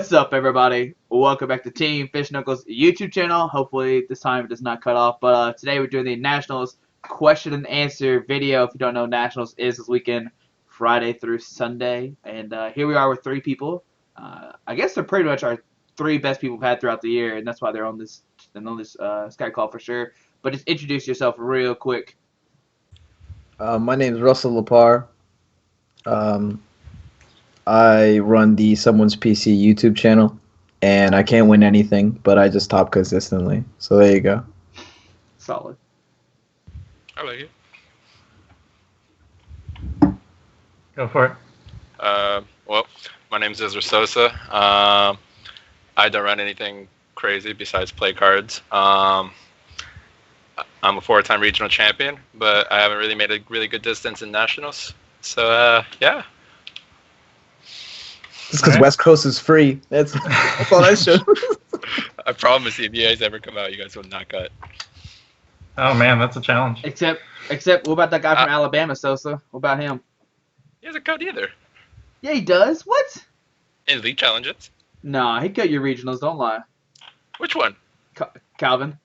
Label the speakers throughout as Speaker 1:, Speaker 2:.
Speaker 1: What's up, everybody? Welcome back to Team Fish Knuckles YouTube channel. Hopefully this time it does not cut off. But today we're doing the Nationals question and answer video. If you don't know, Nationals is this weekend, Friday through Sunday. And here we are with three people. I guess they're pretty much our three best people we've had throughout the year, and that's why they're on this Sky Call for sure. But just introduce yourself real quick.
Speaker 2: My name is Russell Lepar. I run the Someone's PC YouTube channel, and I can't win anything, but I just top consistently. So there you go.
Speaker 1: Solid.
Speaker 3: I like it.
Speaker 4: Go for it.
Speaker 3: Well, my name is Ezra Sosa. I don't run anything crazy besides play cards. I'm a four-time regional champion, but I haven't really made a really good distance in nationals. So, yeah.
Speaker 2: Just because West Coast is free. That's all that shows.
Speaker 3: I promise you, if you guys ever come out, you guys will not cut.
Speaker 4: Oh man, that's a challenge.
Speaker 1: Except, what about that guy from Alabama, Sosa? What about him?
Speaker 3: He hasn't cut either.
Speaker 1: Yeah, he does. What?
Speaker 3: In league challenges.
Speaker 1: Nah, he cut your regionals. Don't lie.
Speaker 3: Which one?
Speaker 1: Calvin.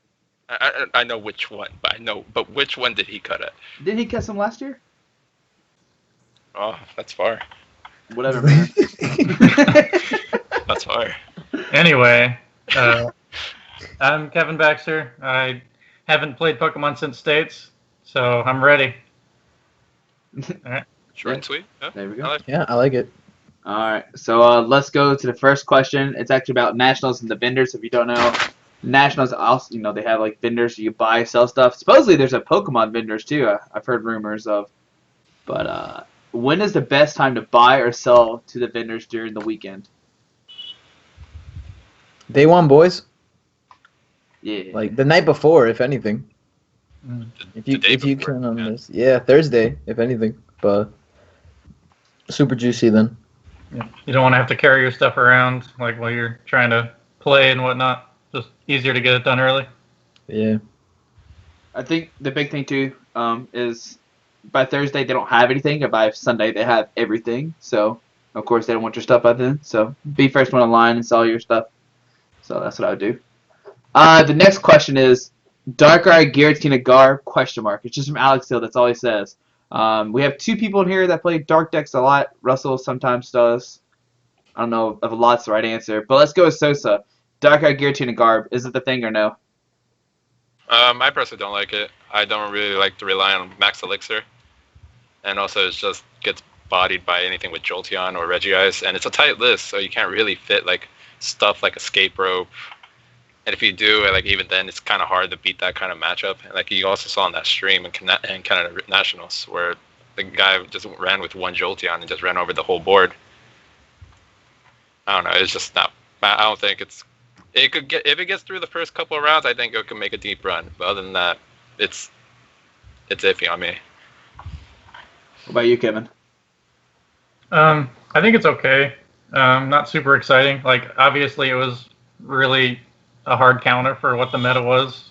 Speaker 3: I know which one, but which one did he cut at?
Speaker 1: Didn't he cut some last year?
Speaker 3: Oh, that's far.
Speaker 1: Whatever, man.
Speaker 3: That's far.
Speaker 4: Anyway, I'm Kevin Baxter. I haven't played Pokemon since States, so I'm ready. All right.
Speaker 3: Short and sweet. Yeah.
Speaker 1: There we go.
Speaker 2: Yeah, I like it.
Speaker 1: All right, so let's go to the first question. It's actually about Nationals and the vendors. If you don't know, Nationals also, they have like vendors you buy, sell stuff. Supposedly there's a Pokemon vendors too. I've heard rumors of. But when is the best time to buy or sell to the vendors during the weekend?
Speaker 2: Day one, boys.
Speaker 1: Yeah.
Speaker 2: Like the night before, if anything. If you can on this, yeah, Thursday, if anything. But super juicy then.
Speaker 4: Yeah. You don't want to have to carry your stuff around like while you're trying to play and whatnot. Just easier to get it done early.
Speaker 2: Yeah.
Speaker 1: I think the big thing too is by Thursday they don't have anything, and by Sunday they have everything. So of course they don't want your stuff by then. So be first one online and sell your stuff. So that's what I would do. The next question is Darkrai Giratina Garb ? It's just from Alex Hill. That's all he says. We have two people in here that play Dark decks a lot. Russell sometimes does. I don't know if a lot's the right answer, but let's go with Sosa. Darkrai Giratina Garb, is it the thing or no?
Speaker 3: I personally don't like it. I don't really like to rely on Max Elixir. And also it just gets bodied by anything with Jolteon or Regice. And it's a tight list, so you can't really fit like stuff like Escape Rope. And if you do, like even then, it's kind of hard to beat that kind of matchup. And like you also saw on that stream in Canada Nationals, where the guy just ran with one Jolteon and just ran over the whole board. I don't know. It's just not. I don't think it's. It could get, if it gets through the first couple of rounds, I think it could make a deep run. But other than that, it's iffy on me.
Speaker 1: What about you, Kevin?
Speaker 4: I think it's okay. Not super exciting. Like obviously it was really a hard counter for what the meta was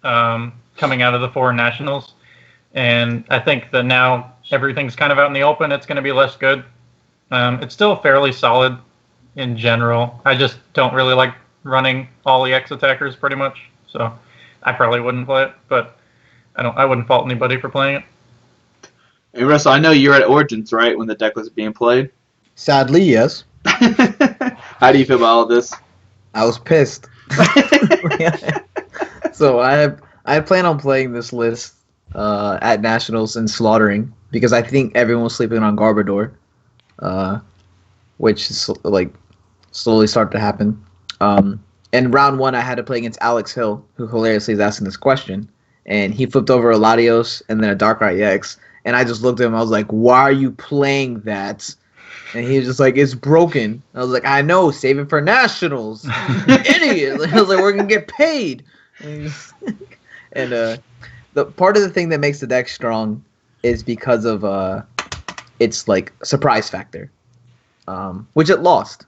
Speaker 4: coming out of the four nationals, and I think that now everything's kind of out in the open. It's going to be less good. It's still fairly solid in general. I just don't really like running all the X attackers pretty much, so I probably wouldn't play it, but I wouldn't fault anybody for playing it.
Speaker 1: Hey Russell, I know you were at Origins, right, when the deck was being played?
Speaker 2: Sadly, yes.
Speaker 1: How do you feel about all this?
Speaker 2: I was pissed. So I plan on playing this list at Nationals and slaughtering because I think everyone was sleeping on Garbodor, which is like slowly started to happen. In round one, I had to play against Alex Hill, who hilariously is asking this question, and he flipped over a Latios and then a Darkrai EX, and I just looked at him. I was like, "Why are you playing that?" And he was just like, "It's broken." I was like, "I know, save it for Nationals." Idiot. I was like, "We're gonna get paid." And the part of the thing that makes the deck strong is because of its like surprise factor, which it lost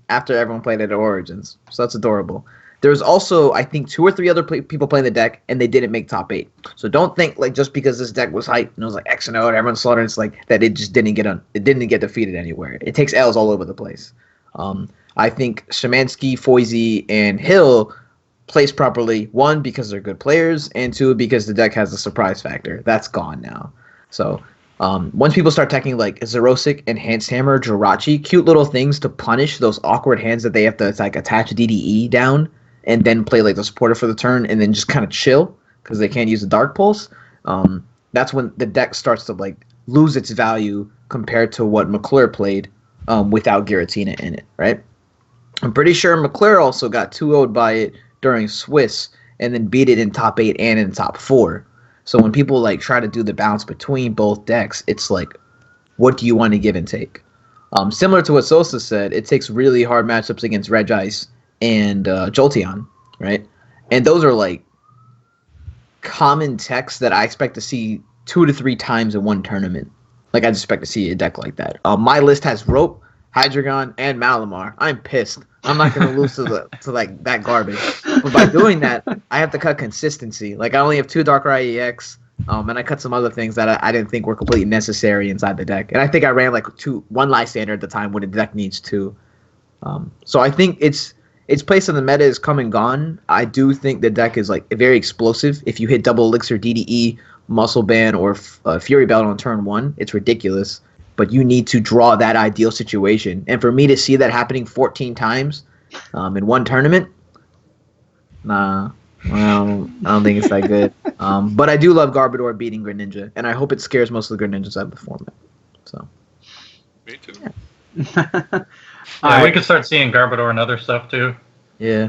Speaker 2: after everyone played it at Origins. So that's adorable. There's also, I think, 2 or 3 other people playing the deck, and they didn't make top 8. So don't think like just because this deck was hyped and it was like X and O and everyone's slaughtering, it's like that it just didn't get defeated anywhere. It takes L's all over the place. I think Szymanski, Foisey, and Hill placed properly. One, because they're good players, and two, because the deck has a surprise factor. That's gone now. So once people start taking like Xerosic, Enhanced Hammer, Jirachi, cute little things to punish those awkward hands that they have to like attach DDE down and then play like the supporter for the turn and then just kind of chill because they can't use the Dark Pulse, that's when the deck starts to like lose its value compared to what McClure played without Giratina in it, right? I'm pretty sure McClure also got 2-0'd by it during Swiss and then beat it in top 8 and in top 4. So when people like try to do the balance between both decks, it's like, what do you want to give and take? Similar to what Sosa said, it takes really hard matchups against Regice and Jolteon, right? And those are like common techs that I expect to see 2 to 3 times in one tournament. Like I just expect to see a deck like that. My list has Rope, Hydreigon, and Malamar. I'm pissed. I'm not gonna lose to like that garbage. But by doing that, I have to cut consistency. Like I only have 2 Darkrai EX, and I cut some other things that I didn't think were completely necessary inside the deck. And I think I ran like one Lysander at the time when the deck needs 2. So I think its place in the meta is come and gone. I do think the deck is like very explosive. If you hit double Elixir, DDE, Muscle Band, or Fury Belt on turn 1, it's ridiculous. But you need to draw that ideal situation. And for me to see that happening 14 times in one tournament, nah, well, I don't think it's that good. But I do love Garbodor beating Greninja, and I hope it scares most of the Greninjas out of the format. So,
Speaker 3: Me too.
Speaker 4: Yeah, we could start seeing Garbodor and other stuff too.
Speaker 2: Yeah.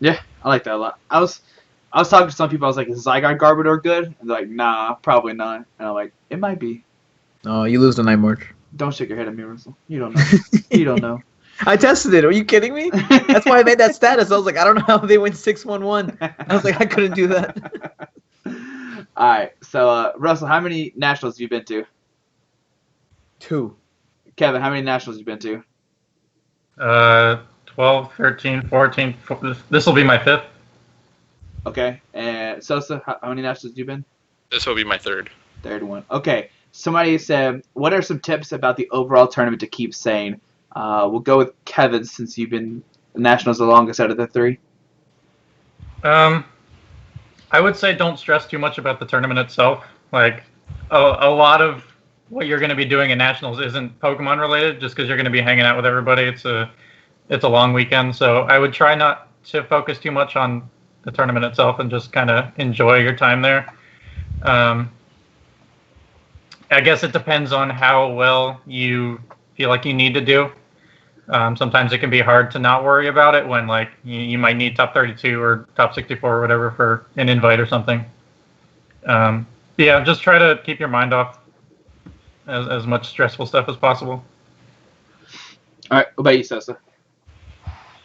Speaker 1: Yeah, I like that a lot. I was talking to some people. I was like, "Is Zygarde Garbodor good?" And they're like, "Nah, probably not." And I'm like, "It might be."
Speaker 2: Oh, you lose the Night March.
Speaker 1: Don't shake your head at me, Russell. You don't know. You don't know.
Speaker 2: I tested it. Are you kidding me? That's why I made that status. I was like, I don't know how they went 6-1-1. I was like, I couldn't do that.
Speaker 1: All right. So, Russell, how many nationals have you been to?
Speaker 2: 2.
Speaker 1: Kevin, how many nationals have you been to?
Speaker 4: 12, 13, 14. This will be my 5th.
Speaker 1: Okay. And Sosa, how many nationals have you been?
Speaker 3: This will be my 3rd.
Speaker 1: Third one. Okay. Somebody said, what are some tips about the overall tournament to keep sane? We'll go with Kevin since you've been nationals the longest out of the 3.
Speaker 4: I would say don't stress too much about the tournament itself. Like a lot of what you're going to be doing in nationals isn't Pokemon related, just because you're going to be hanging out with everybody. It's a long weekend, so I would try not to focus too much on the tournament itself and just kind of enjoy your time there. I guess it depends on how well you feel like you need to do. Sometimes it can be hard to not worry about it when like you might need top 32 or top 64 or whatever for an invite or something. Yeah, just try to keep your mind off as much stressful stuff as possible.
Speaker 1: All right. What about you, Sosa?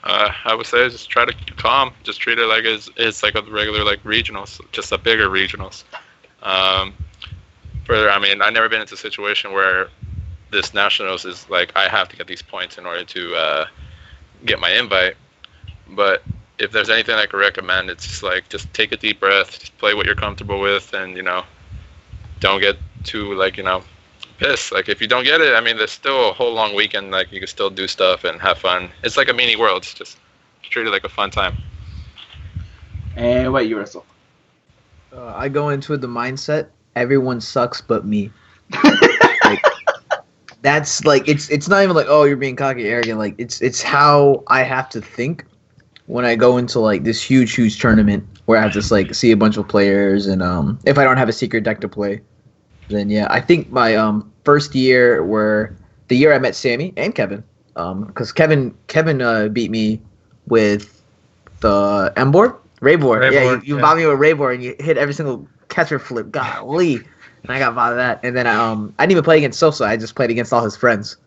Speaker 3: I would say just try to keep calm. Just treat it like it's like a regular like regionals, just a bigger regionals. I mean, I've never been into a situation where this nationals is like I have to get these points in order to get my invite. But if there's anything I could recommend, it's just like just take a deep breath, just play what you're comfortable with, and don't get too like pissed. Like if you don't get it, I mean, there's still a whole long weekend. Like you can still do stuff and have fun. It's like a mini world. It's just treat it like a fun time.
Speaker 1: And what about you, Russell?
Speaker 2: I go into the mindset, everyone sucks but me. That's like it's not even like, oh, you're being cocky, arrogant. Like it's how I have to think when I go into like this huge tournament where I have to like see a bunch of players, and if I don't have a secret deck to play, then yeah, I think my first year were the year I met Sammy and Kevin, because Kevin beat me with the M board, Raybor. Yeah, you bought me with Raybor and you hit every single catcher flip. Golly. And I got bothered that. And then I didn't even play against Sosa. I just played against all his friends.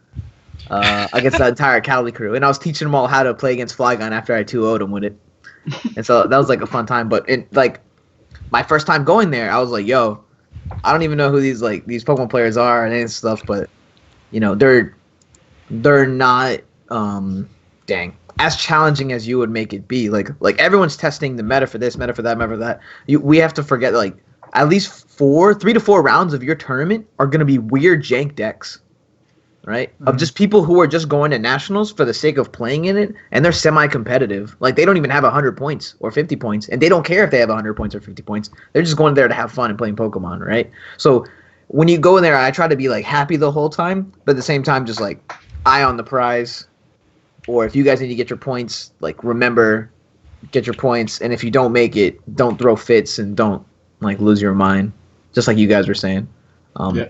Speaker 2: Against the entire Cali crew. And I was teaching them all how to play against Flygon after I 2-0'd them with it. And so that was like a fun time. But like my first time going there, I was like, yo, I don't even know who these Pokemon players are and any stuff, but they're not as challenging as you would make it be. Like everyone's testing the meta for this, meta for that, meta for that. We have to forget like at least 3 to 4 rounds of your tournament are going to be weird jank decks. right? Of just people who are just going to nationals for the sake of playing in it, and they're semi-competitive. Like they don't even have 100 points or 50 points, and they don't care if they have 100 points or 50 points. They're just going there to have fun and playing Pokemon, right? So when you go in there, I try to be like happy the whole time, but at the same time, just like eye on the prize. Or if you guys need to get your points, like remember, get your points, and if you don't make it, don't throw fits and don't like lose your mind, just like you guys were saying.
Speaker 1: Yeah.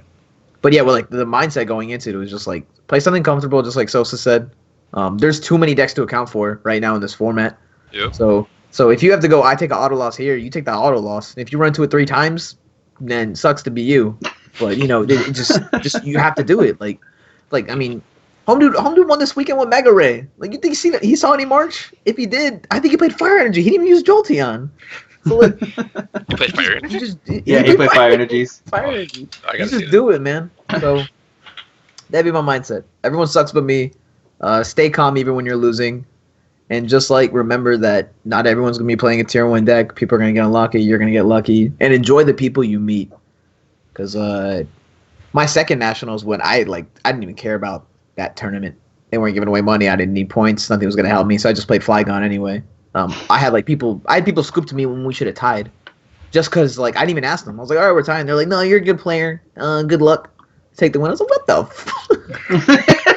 Speaker 2: But yeah, well, like the mindset going into it was just like play something comfortable, just like Sosa said. There's too many decks to account for right now in this format.
Speaker 3: Yep.
Speaker 2: So if you have to go, I take an auto loss here. You take that auto loss. If you run into it 3 times, then sucks to be you. But you know, it just you have to do it. Like I mean, Home dude won this weekend with Mega Ray. Like you think he saw any March? If he did, I think he played Fire Energy. He didn't even use Jolteon. So like,
Speaker 3: You play Fire Energy?
Speaker 1: He played Fire Energies.
Speaker 2: Fire Energy.
Speaker 3: I
Speaker 2: You
Speaker 3: gotta see
Speaker 2: just do it, man. So that'd be my mindset. Everyone sucks but me. Stay calm even when you're losing. And just like remember that not everyone's gonna be playing a tier 1 deck. People are gonna get unlucky. You're gonna get lucky. And enjoy the people you meet. Because my second nationals when I didn't even care about that tournament. They weren't giving away money. I didn't need points. Nothing was gonna help me, so I just played Flygon anyway. I had people scoop to me when we should have tied, just because I didn't even ask them. I was like, all right, we're tying. They're like, no, you're a good player. Good luck. Take the win. I was like, what the?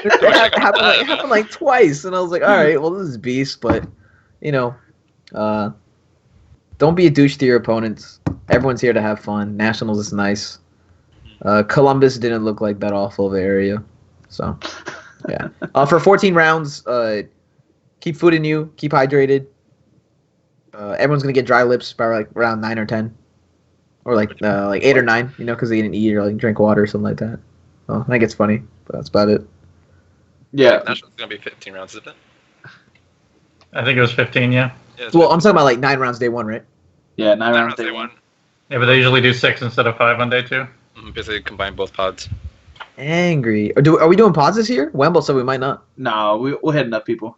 Speaker 2: It happened like twice, and I was like, all right, well this is beast, but you know, don't be a douche to your opponents. Everyone's here to have fun. Nationals is nice. Columbus didn't look like that awful of an area. So, yeah. For 14 rounds, keep food in you, keep hydrated. Everyone's gonna get dry lips by around 9 or 10, or 8 or 9, because they didn't eat or drink water or something like that. Well, I think it's funny, but that's about it.
Speaker 1: Yeah.
Speaker 3: Nationals gonna be 15 rounds, isn't it?
Speaker 4: I think it was 15, yeah.
Speaker 2: Well, I'm talking about 9 rounds day 1, right?
Speaker 1: Yeah, 9 rounds
Speaker 3: day
Speaker 1: day
Speaker 3: 1.
Speaker 4: Yeah, but they usually do 6 instead of 5 on day 2.
Speaker 3: Basically combine both pods.
Speaker 2: Angry. Are we doing pods this year? Wemble said we might not.
Speaker 1: No, we'll hit enough people.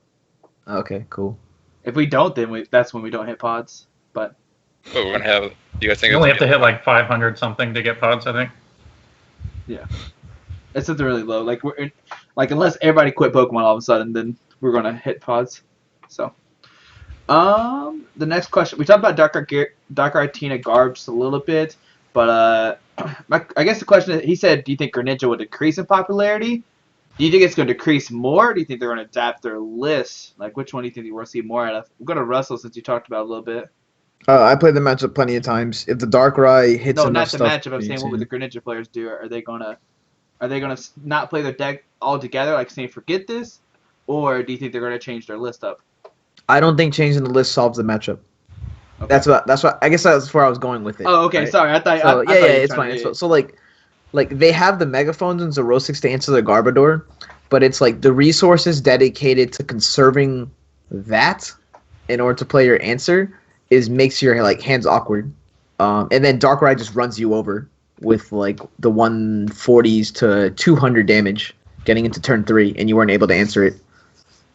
Speaker 2: Okay, cool.
Speaker 1: If we don't, then that's when we don't hit pods. But
Speaker 3: we're gonna have. You guys think
Speaker 4: you only have to hit 500 something to get pods? I think.
Speaker 1: Yeah, it's something really low. Unless everybody quit Pokemon all of a sudden, then we're gonna hit pods. So, the next question, we talked about Darkrai, Tina, Garb just a little bit, but I guess the question is, he said, do you think Greninja will decrease in popularity? Do you think it's going to decrease more? Or do you think they're going to adapt their list? Which one do you think we'll see more out of? We'll go to Russell since you talked about it a little bit.
Speaker 2: I played the matchup plenty of times. If the Darkrai hits
Speaker 1: no,
Speaker 2: enough
Speaker 1: not the
Speaker 2: stuff,
Speaker 1: matchup. I'm saying, what would the Greninja players do? Are they gonna not play their deck altogether, saying forget this, or do you think they're going to change their list up?
Speaker 2: I don't think changing the list solves the matchup. Okay. That's what I guess that's where I was going with it.
Speaker 1: Oh, okay. Right? Sorry, I thought.
Speaker 2: It's fine. So they have the megaphones and Zerosix to answer the Garbodor, but it's the resources dedicated to conserving that in order to play your answer makes your hands awkward. And then Darkrai just runs you over with the 140s to 200 damage getting into turn 3, and you weren't able to answer it.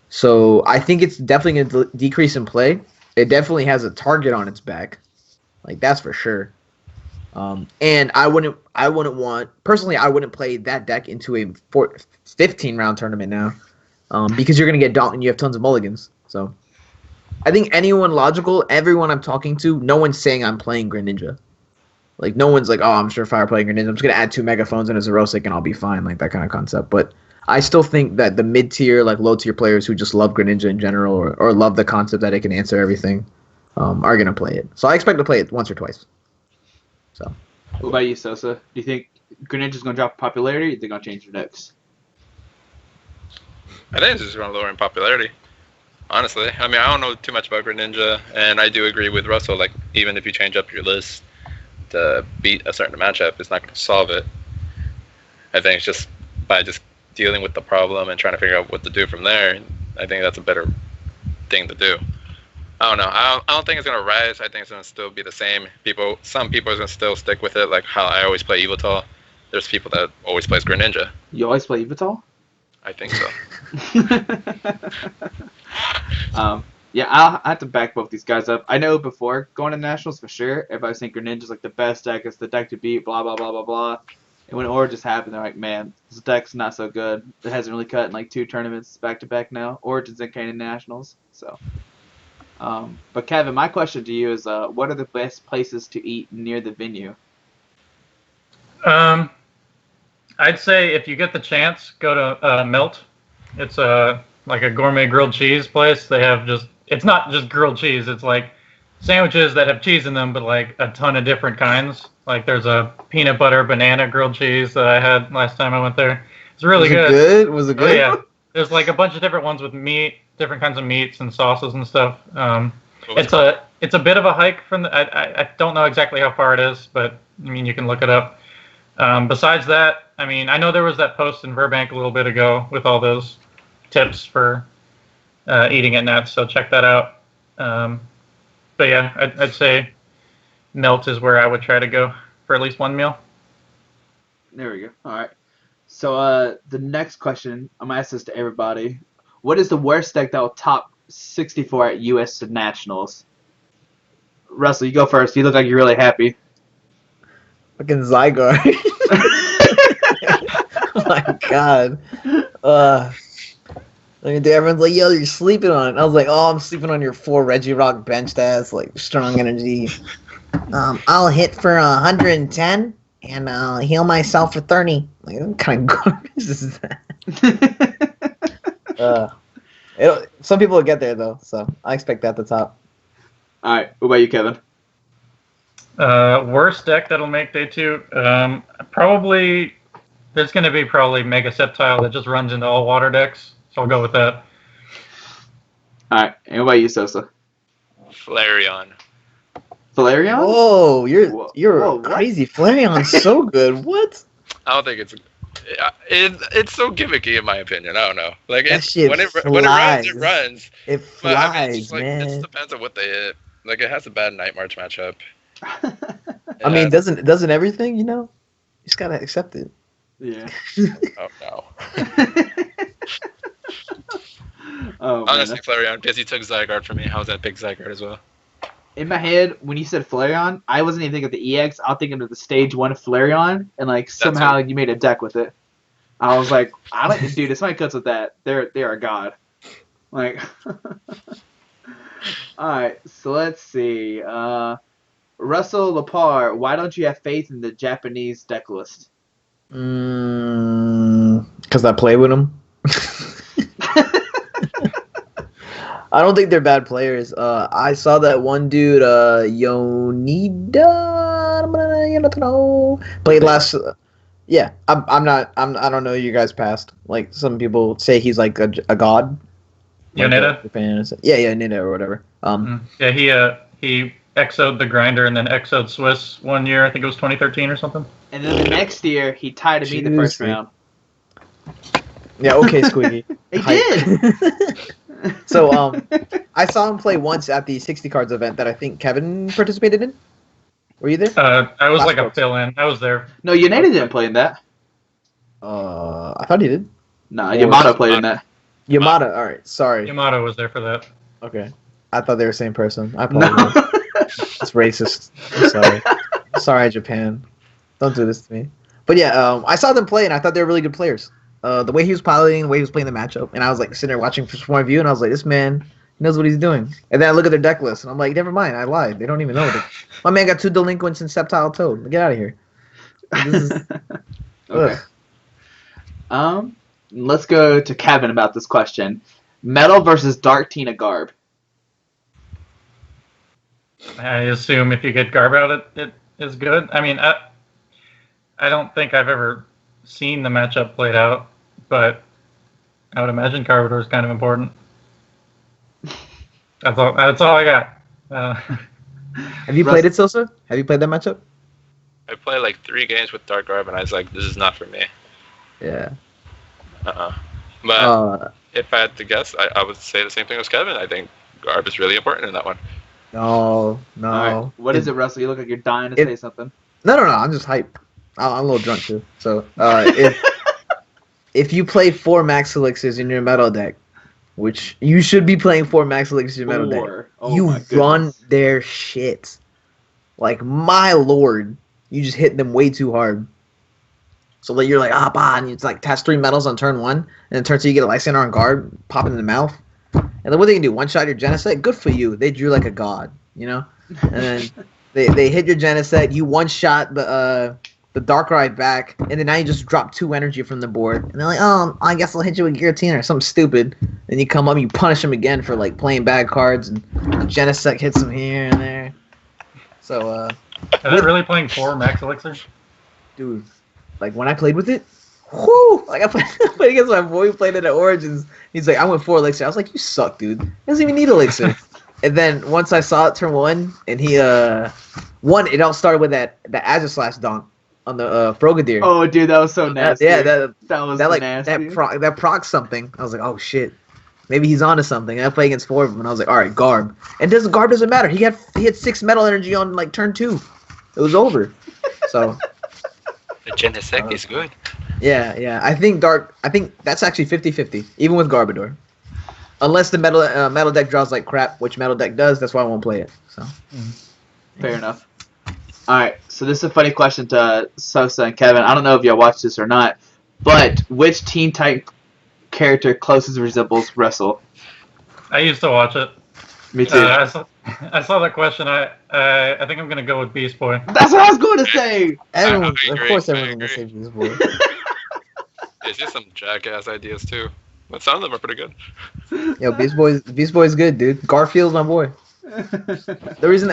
Speaker 2: So I think it's definitely going to decrease in play. It definitely has a target on its back, that's for sure. And I wouldn't wouldn't play that deck into a 15 round tournament now, because you're gonna get Dalton. You have tons of mulligans. So I think everyone I'm talking to, no one's saying I'm playing Greninja. No one's oh, I'm sure Fire playing Greninja. I'm just gonna add 2 megaphones and a Zerosic and I'll be fine. That kind of concept. But I still think that the mid tier, low tier players who just love Greninja in general or love the concept that it can answer everything, are gonna play it. So I expect to play it once or twice. So.
Speaker 1: What about you, Sosa? Do you think Greninja's going to drop in popularity, or are they going to change their decks?
Speaker 3: I think it's just going to lower in popularity, honestly. I mean, I don't know too much about Greninja, and I do agree with Russell. Even if you change up your list to beat a certain matchup, it's not going to solve it. I think it's just by just dealing with the problem and trying to figure out what to do from there, I think that's a better thing to do. I don't know. I don't think it's going to rise. I think it's going to still be the same. Some people are going to still stick with it, how I always play Evital. There's people that always plays Greninja.
Speaker 1: You always play Evital?
Speaker 3: I think so.
Speaker 1: Yeah, I have to back both these guys up. I know before going to Nationals, for sure, everybody's saying Greninja's the best deck. It's the deck to beat, blah, blah, blah, blah, blah. And when Origins happened, they're like, man, this deck's not so good. It hasn't really cut in like 2 tournaments back to back now. Origins and Canadian Nationals. So, but Kevin, my question to you is, what are the best places to eat near the venue?
Speaker 4: I'd say if you get the chance, go to Melt. It's like a gourmet grilled cheese place. They have it's not just grilled cheese. It's like sandwiches that have cheese in them, but like a ton of different kinds. Like there's a peanut butter banana grilled cheese that I had last time I went there. It's really good.
Speaker 2: Was it
Speaker 4: Oh,
Speaker 2: good?
Speaker 4: yeah. There's like a bunch of different ones with meat, different kinds of meats and sauces and stuff. It's a bit of a hike from I don't know exactly how far it is, but I mean you can look it up. Besides that, I mean I know there was that post in Burbank a little bit ago with all those tips for eating at Nats, so check that out. But yeah, I'd say Melt is where I would try to go for at least one meal.
Speaker 1: There we go. All right. So the next question, I'm gonna ask this to everybody. What is the worst deck that will top 64 at U.S. Nationals? Russell, you go first. You look like you're really happy.
Speaker 2: Fucking Zygarde. Oh my god. Everyone's like, yo, you're sleeping on it. I was like, oh, I'm sleeping on your 4 Regirock benched ass, like, strong energy. I'll hit for 110, and I'll heal myself for 30. Like, what kind of garbage is that? Some people will get there, though, so I expect that at the top.
Speaker 1: All right. What about you, Kevin?
Speaker 4: Worst deck that'll make day 2? Probably, there's going to be probably Mega Sceptile that just runs into all water decks. So I'll go with that.
Speaker 1: All right. And what about you, Sosa?
Speaker 3: Flareon.
Speaker 1: Flareon?
Speaker 2: Whoa, you're
Speaker 1: Whoa,
Speaker 2: crazy. Flareon's so good. What?
Speaker 3: I don't think it's so gimmicky in my opinion. I don't know. Like
Speaker 2: That shit
Speaker 3: when it
Speaker 2: flies.
Speaker 3: runs.
Speaker 2: It
Speaker 3: But,
Speaker 2: flies,
Speaker 3: I mean, it's just, like,
Speaker 2: man.
Speaker 3: it just depends on what they hit. Like it has a bad Night March matchup.
Speaker 2: I mean, doesn't everything, you know? You just gotta accept it.
Speaker 1: Yeah.
Speaker 3: Oh no.
Speaker 1: Oh, man.
Speaker 3: Honestly, Flareon, because he took Zygarde from me. I was at big Zygarde as well.
Speaker 1: In my head, when you said Flareon, I wasn't even thinking of the EX. I was thinking of the stage 1 Flareon, and like somehow you made a deck with it. I was like, I like to do this. My cuts with that. They're a god. Like, all right. So let's see. Russell Lepar, why don't you have faith in the Japanese deck list?
Speaker 2: Because I play with them. I don't think they're bad players. I saw that one dude, Yonida, played last. Yeah, I don't know you guys past. Like some people say he's like a god.
Speaker 4: Yonida?
Speaker 2: Yeah, Nida or whatever.
Speaker 4: Yeah, he exoed the grinder and then exoed Swiss one year. I think it was 2013 or something.
Speaker 1: And then the next year, he tied me the first round.
Speaker 2: Yeah, okay, Squeaky.
Speaker 1: He did.
Speaker 2: So, I saw him play once at the 60 cards event that I think Kevin participated in. Were you there?
Speaker 4: I was
Speaker 2: Last
Speaker 4: like a
Speaker 2: cards.
Speaker 4: fill-in. I was there.
Speaker 1: No, Yoneda didn't play in that.
Speaker 2: I thought he did.
Speaker 1: No, Yamato played in that.
Speaker 2: Yamada, alright, sorry.
Speaker 4: Yamato was there for that.
Speaker 2: Okay. I thought they were the same person. I apologize. It's racist. I'm sorry. Sorry, Japan. Don't do this to me. But yeah, I saw them play, and I thought they were really good players. The way he was piloting, the way he was playing the matchup, and I was like sitting there watching from point of view, and I was like, this man knows what he's doing. And then I look at their deck list, and I'm like, never mind, I lied. They don't even know. My man got 2 delinquents and Sceptile Toad. Get out of here. This is,
Speaker 1: Okay. Let's go to Kevin about this question. Metal versus Dark Tina Garb.
Speaker 4: I assume if you get Garb out, it is good. I mean, I don't think I've ever seen the matchup played out, but I would imagine Garbodor is kind of important. That's all I got.
Speaker 2: have you played it, Sosa? Have you played that matchup?
Speaker 3: I played like 3 games with Darkrai, and I was like, this is not for me.
Speaker 2: Yeah.
Speaker 3: But if I had to guess, I would say the same thing as Kevin. I think Garb is really important in that one.
Speaker 2: No.
Speaker 1: All right. What is it, Russell? You look like you're dying to say something.
Speaker 2: No. I'm just hype. I'm a little drunk too. So if you play 4 Max Elixirs in your Metal deck, which you should be playing 4 Max Elixirs in your Metal deck, you run their shit. Like, my lord, you just hit them way too hard. So like you're like and it's like attach 3 metals on turn 1, and then turn 2 you get a Lysander on guard, pop it in the mouth, and then what they can do? One shot your Genesect. Good for you. They drew like a god, you know. And then they hit your Genesect. You one shot the Darkrai back, and then now you just drop 2 energy from the board, and they're like, I guess I'll hit you with Giratina or something stupid. Then you come up, and you punish them again for like playing bad cards, and Genesect hits them here and there. So
Speaker 4: are they really playing 4 Max Elixir?
Speaker 2: dude, like when I played with it, whoo! Like I played against my boy who played it at Origins. He's like, I went 4 Elixir. I was like, you suck, dude. He doesn't even need Elixir. And then once I saw it turn 1, and he it all started with that Aegislash donk on the Frogadier.
Speaker 1: Oh, dude, that was so nasty.
Speaker 2: That
Speaker 1: was
Speaker 2: like
Speaker 1: nasty.
Speaker 2: that proc something. I was like, oh shit, maybe he's onto something. And I played against 4 of them, and I was like, all right, Garb. And Garb doesn't matter. He had 6 metal energy on like turn 2. It was over. So
Speaker 3: The Genesect is good.
Speaker 2: yeah. I think that's actually 50-50, even with Garbodor. Unless the metal deck draws like crap, which metal deck does, that's why I won't play it. So
Speaker 1: Fair enough. All right, so this is a funny question to Sosa and Kevin. I don't know if y'all watched this or not, but which Teen Titan character closest resembles Russell?
Speaker 4: I used to watch it.
Speaker 1: Me too.
Speaker 4: I saw that question. I think I'm gonna go with Beast Boy.
Speaker 1: That's what I was going to say.
Speaker 2: everyone,
Speaker 3: I
Speaker 2: of
Speaker 3: agree,
Speaker 2: course,
Speaker 3: I
Speaker 2: everyone's gonna say
Speaker 3: agree.
Speaker 2: this boy.
Speaker 3: It's just some jackass ideas too, but some of them are pretty good.
Speaker 2: Yo, Beast Boy's good, dude. Garfield's my boy. The reason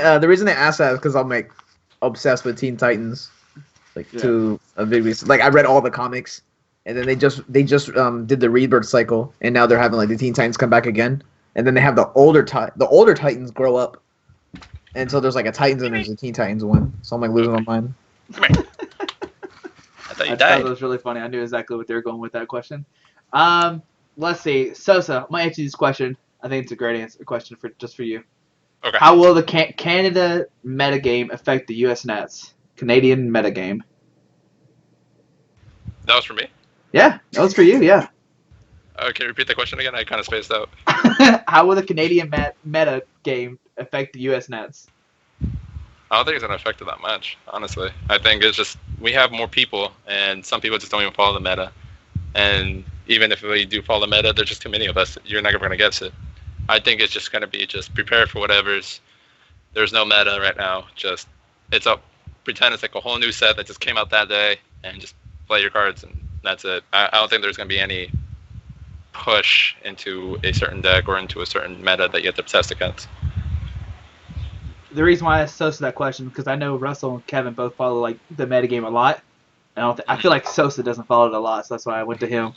Speaker 2: they asked that is because I'm like obsessed with Teen Titans, like to a big reason. Like I read all the comics, and then they just did the Rebirth cycle, and now they're having like the Teen Titans come back again, and then they have the older Titans grow up, and so there's like a Titans and there's a Teen Titans one. So I'm like losing my mind.
Speaker 3: Come here. I thought you
Speaker 1: I thought
Speaker 3: died.
Speaker 1: it was really funny. I knew exactly what they were going with that question. Let's see, Sosa. I'm gonna answer this question. I think it's a great question for you.
Speaker 3: Okay.
Speaker 1: How will the Canada metagame affect the U.S. Nats? Canadian metagame.
Speaker 3: That was for me.
Speaker 1: Yeah, that was for you. Yeah.
Speaker 3: Can you repeat the question again? I kind of spaced out.
Speaker 1: How will the Canadian meta game affect the U.S. Nats?
Speaker 3: I don't think it's gonna affect it that much, honestly. I think it's just we have more people, and some people just don't even follow the meta. And even if we do follow the meta, there's just too many of us. You're never gonna guess it. I think it's just gonna be just prepare for whatever's. There's no meta right now. Just it's up. Pretend it's like a whole new set that just came out that day, and just play your cards, and that's it. I don't think there's gonna be any push into a certain deck or into a certain meta that you have to test against.
Speaker 1: The reason why I asked Sosa that question because I know Russell and Kevin both follow like the metagame a lot. And I feel like Sosa doesn't follow it a lot, so that's why I went to him.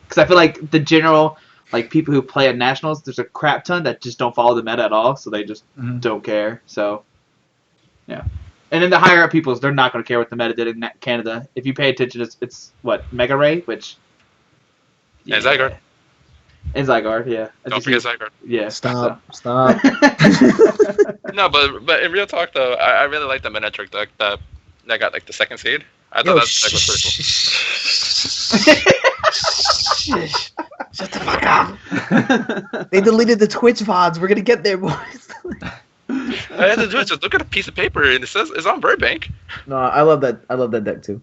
Speaker 1: Because I feel like the general like people who play at nationals, there's a crap ton that just don't follow the meta at all, so they just don't care. So yeah. And then the higher up peoples, they're not going to care what the meta did in Canada. If you pay attention, it's what Mega Ray, which
Speaker 3: And Zygarde.
Speaker 1: And Zygarde, yeah.
Speaker 3: Don't forget Zygarde.
Speaker 1: Yeah.
Speaker 2: Stop.
Speaker 3: No, but in real talk though, I really like the Manectric deck that got like the 2nd seed. I thought that deck was pretty cool.
Speaker 2: Shut the fuck up. They deleted the Twitch VODs. We're gonna get there, boys.
Speaker 3: I had to do it. Just look at a piece of paper and it says it's on Burbank.
Speaker 2: No, I love that deck too.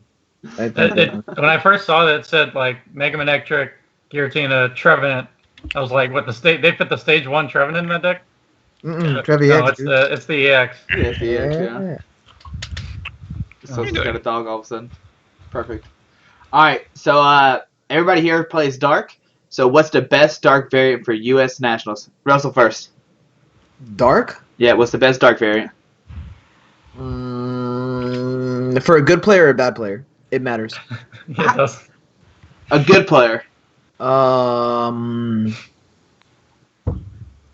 Speaker 4: When I first saw that, it said like Mega Manectric, Giratina, Trevenant. I was like, what they put the stage 1 Trevenant in that deck?
Speaker 2: Trevenant.
Speaker 4: No, it's the EX.
Speaker 1: Yeah, it's the EX, yeah. So
Speaker 3: you
Speaker 1: it's
Speaker 3: doing?
Speaker 1: got a dog all of a sudden. Perfect. Alright, so everybody here plays Dark. So what's the best Dark variant for US Nationals? Russell first.
Speaker 2: Dark?
Speaker 1: Yeah, what's the best Dark variant?
Speaker 2: For a good player or a bad player? It matters.
Speaker 4: Yeah, it does.
Speaker 1: A good player.
Speaker 2: Because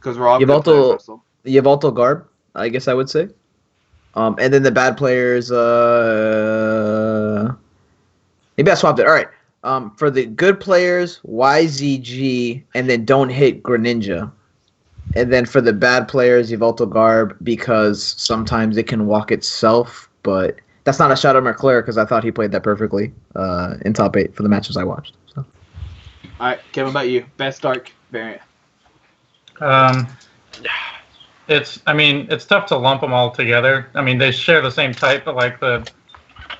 Speaker 1: we're all good players, Russell.
Speaker 2: Yveltal Garb, I guess I would say. And then the bad players, maybe I swapped it. All right. For the good players, YZG, and then don't hit Greninja. And then for the bad players, Yveltal Garb, because sometimes it can walk itself, but that's not a shot at Merclair because I thought he played that perfectly in top 8 for the matches I watched. So.
Speaker 1: All right, Kevin, about you? Best Dark variant.
Speaker 4: It's tough to lump them all together. I mean, they share the same type, but like the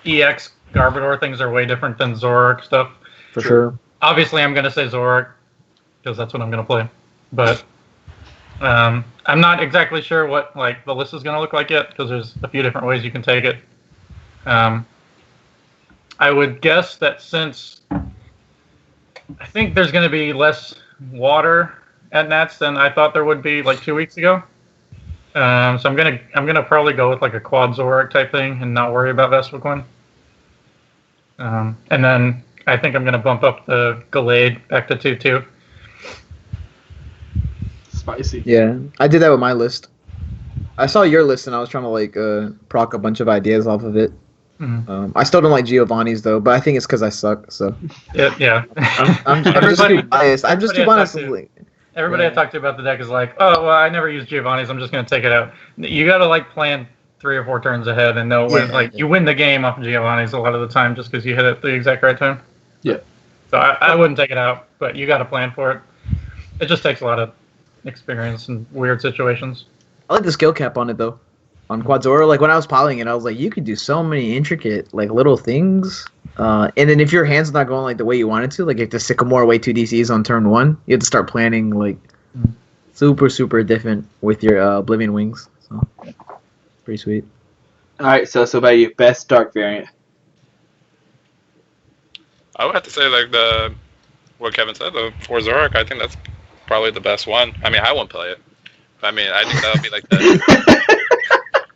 Speaker 4: EX Garbodor things are way different than Zoroark stuff.
Speaker 2: For sure.
Speaker 4: Obviously, I'm going to say Zoroark because that's what I'm going to play. But I'm not exactly sure what like the list is going to look like yet because there's a few different ways you can take it. I would guess that since I think there's going to be less water at Nats than I thought there would be like 2 weeks ago. So I'm gonna probably go with like a quad Zoroark type thing and not worry about Vespiquen. And then I think I'm gonna bump up the Gallade back to 2-2.
Speaker 1: Spicy.
Speaker 2: Yeah, I did that with my list. I saw your list and I was trying to like proc a bunch of ideas off of it.
Speaker 4: Mm-hmm.
Speaker 2: I still don't like Giovanni's though, but I think it's because I suck. So
Speaker 4: Yeah.
Speaker 2: I'm just too biased. I'm just too biased.
Speaker 4: Everybody I talked to about the deck is like, oh, well, I never use Giovanni's. I'm just going to take it out. You got to like plan 3 or 4 turns ahead and know when you win the game off of Giovanni's a lot of the time just because you hit it the exact right time.
Speaker 1: Yeah.
Speaker 4: So I wouldn't take it out, but you got to plan for it. It just takes a lot of experience in weird situations.
Speaker 2: I like the skill cap on it though. On Quadzora, like when I was piloting it, I was like, you could do so many intricate like little things. And then if your hand's not going like the way you want it to, like if the Sycamore away 2 DCs on turn 1, you have to start planning like super different with your Oblivion Wings. So pretty sweet.
Speaker 1: All right, so about you, best dark variant.
Speaker 3: I would have to say like what Kevin said, the 4 Zoroark. I think that's probably the best one. I mean, I won't play it. I mean, I think that would be like the.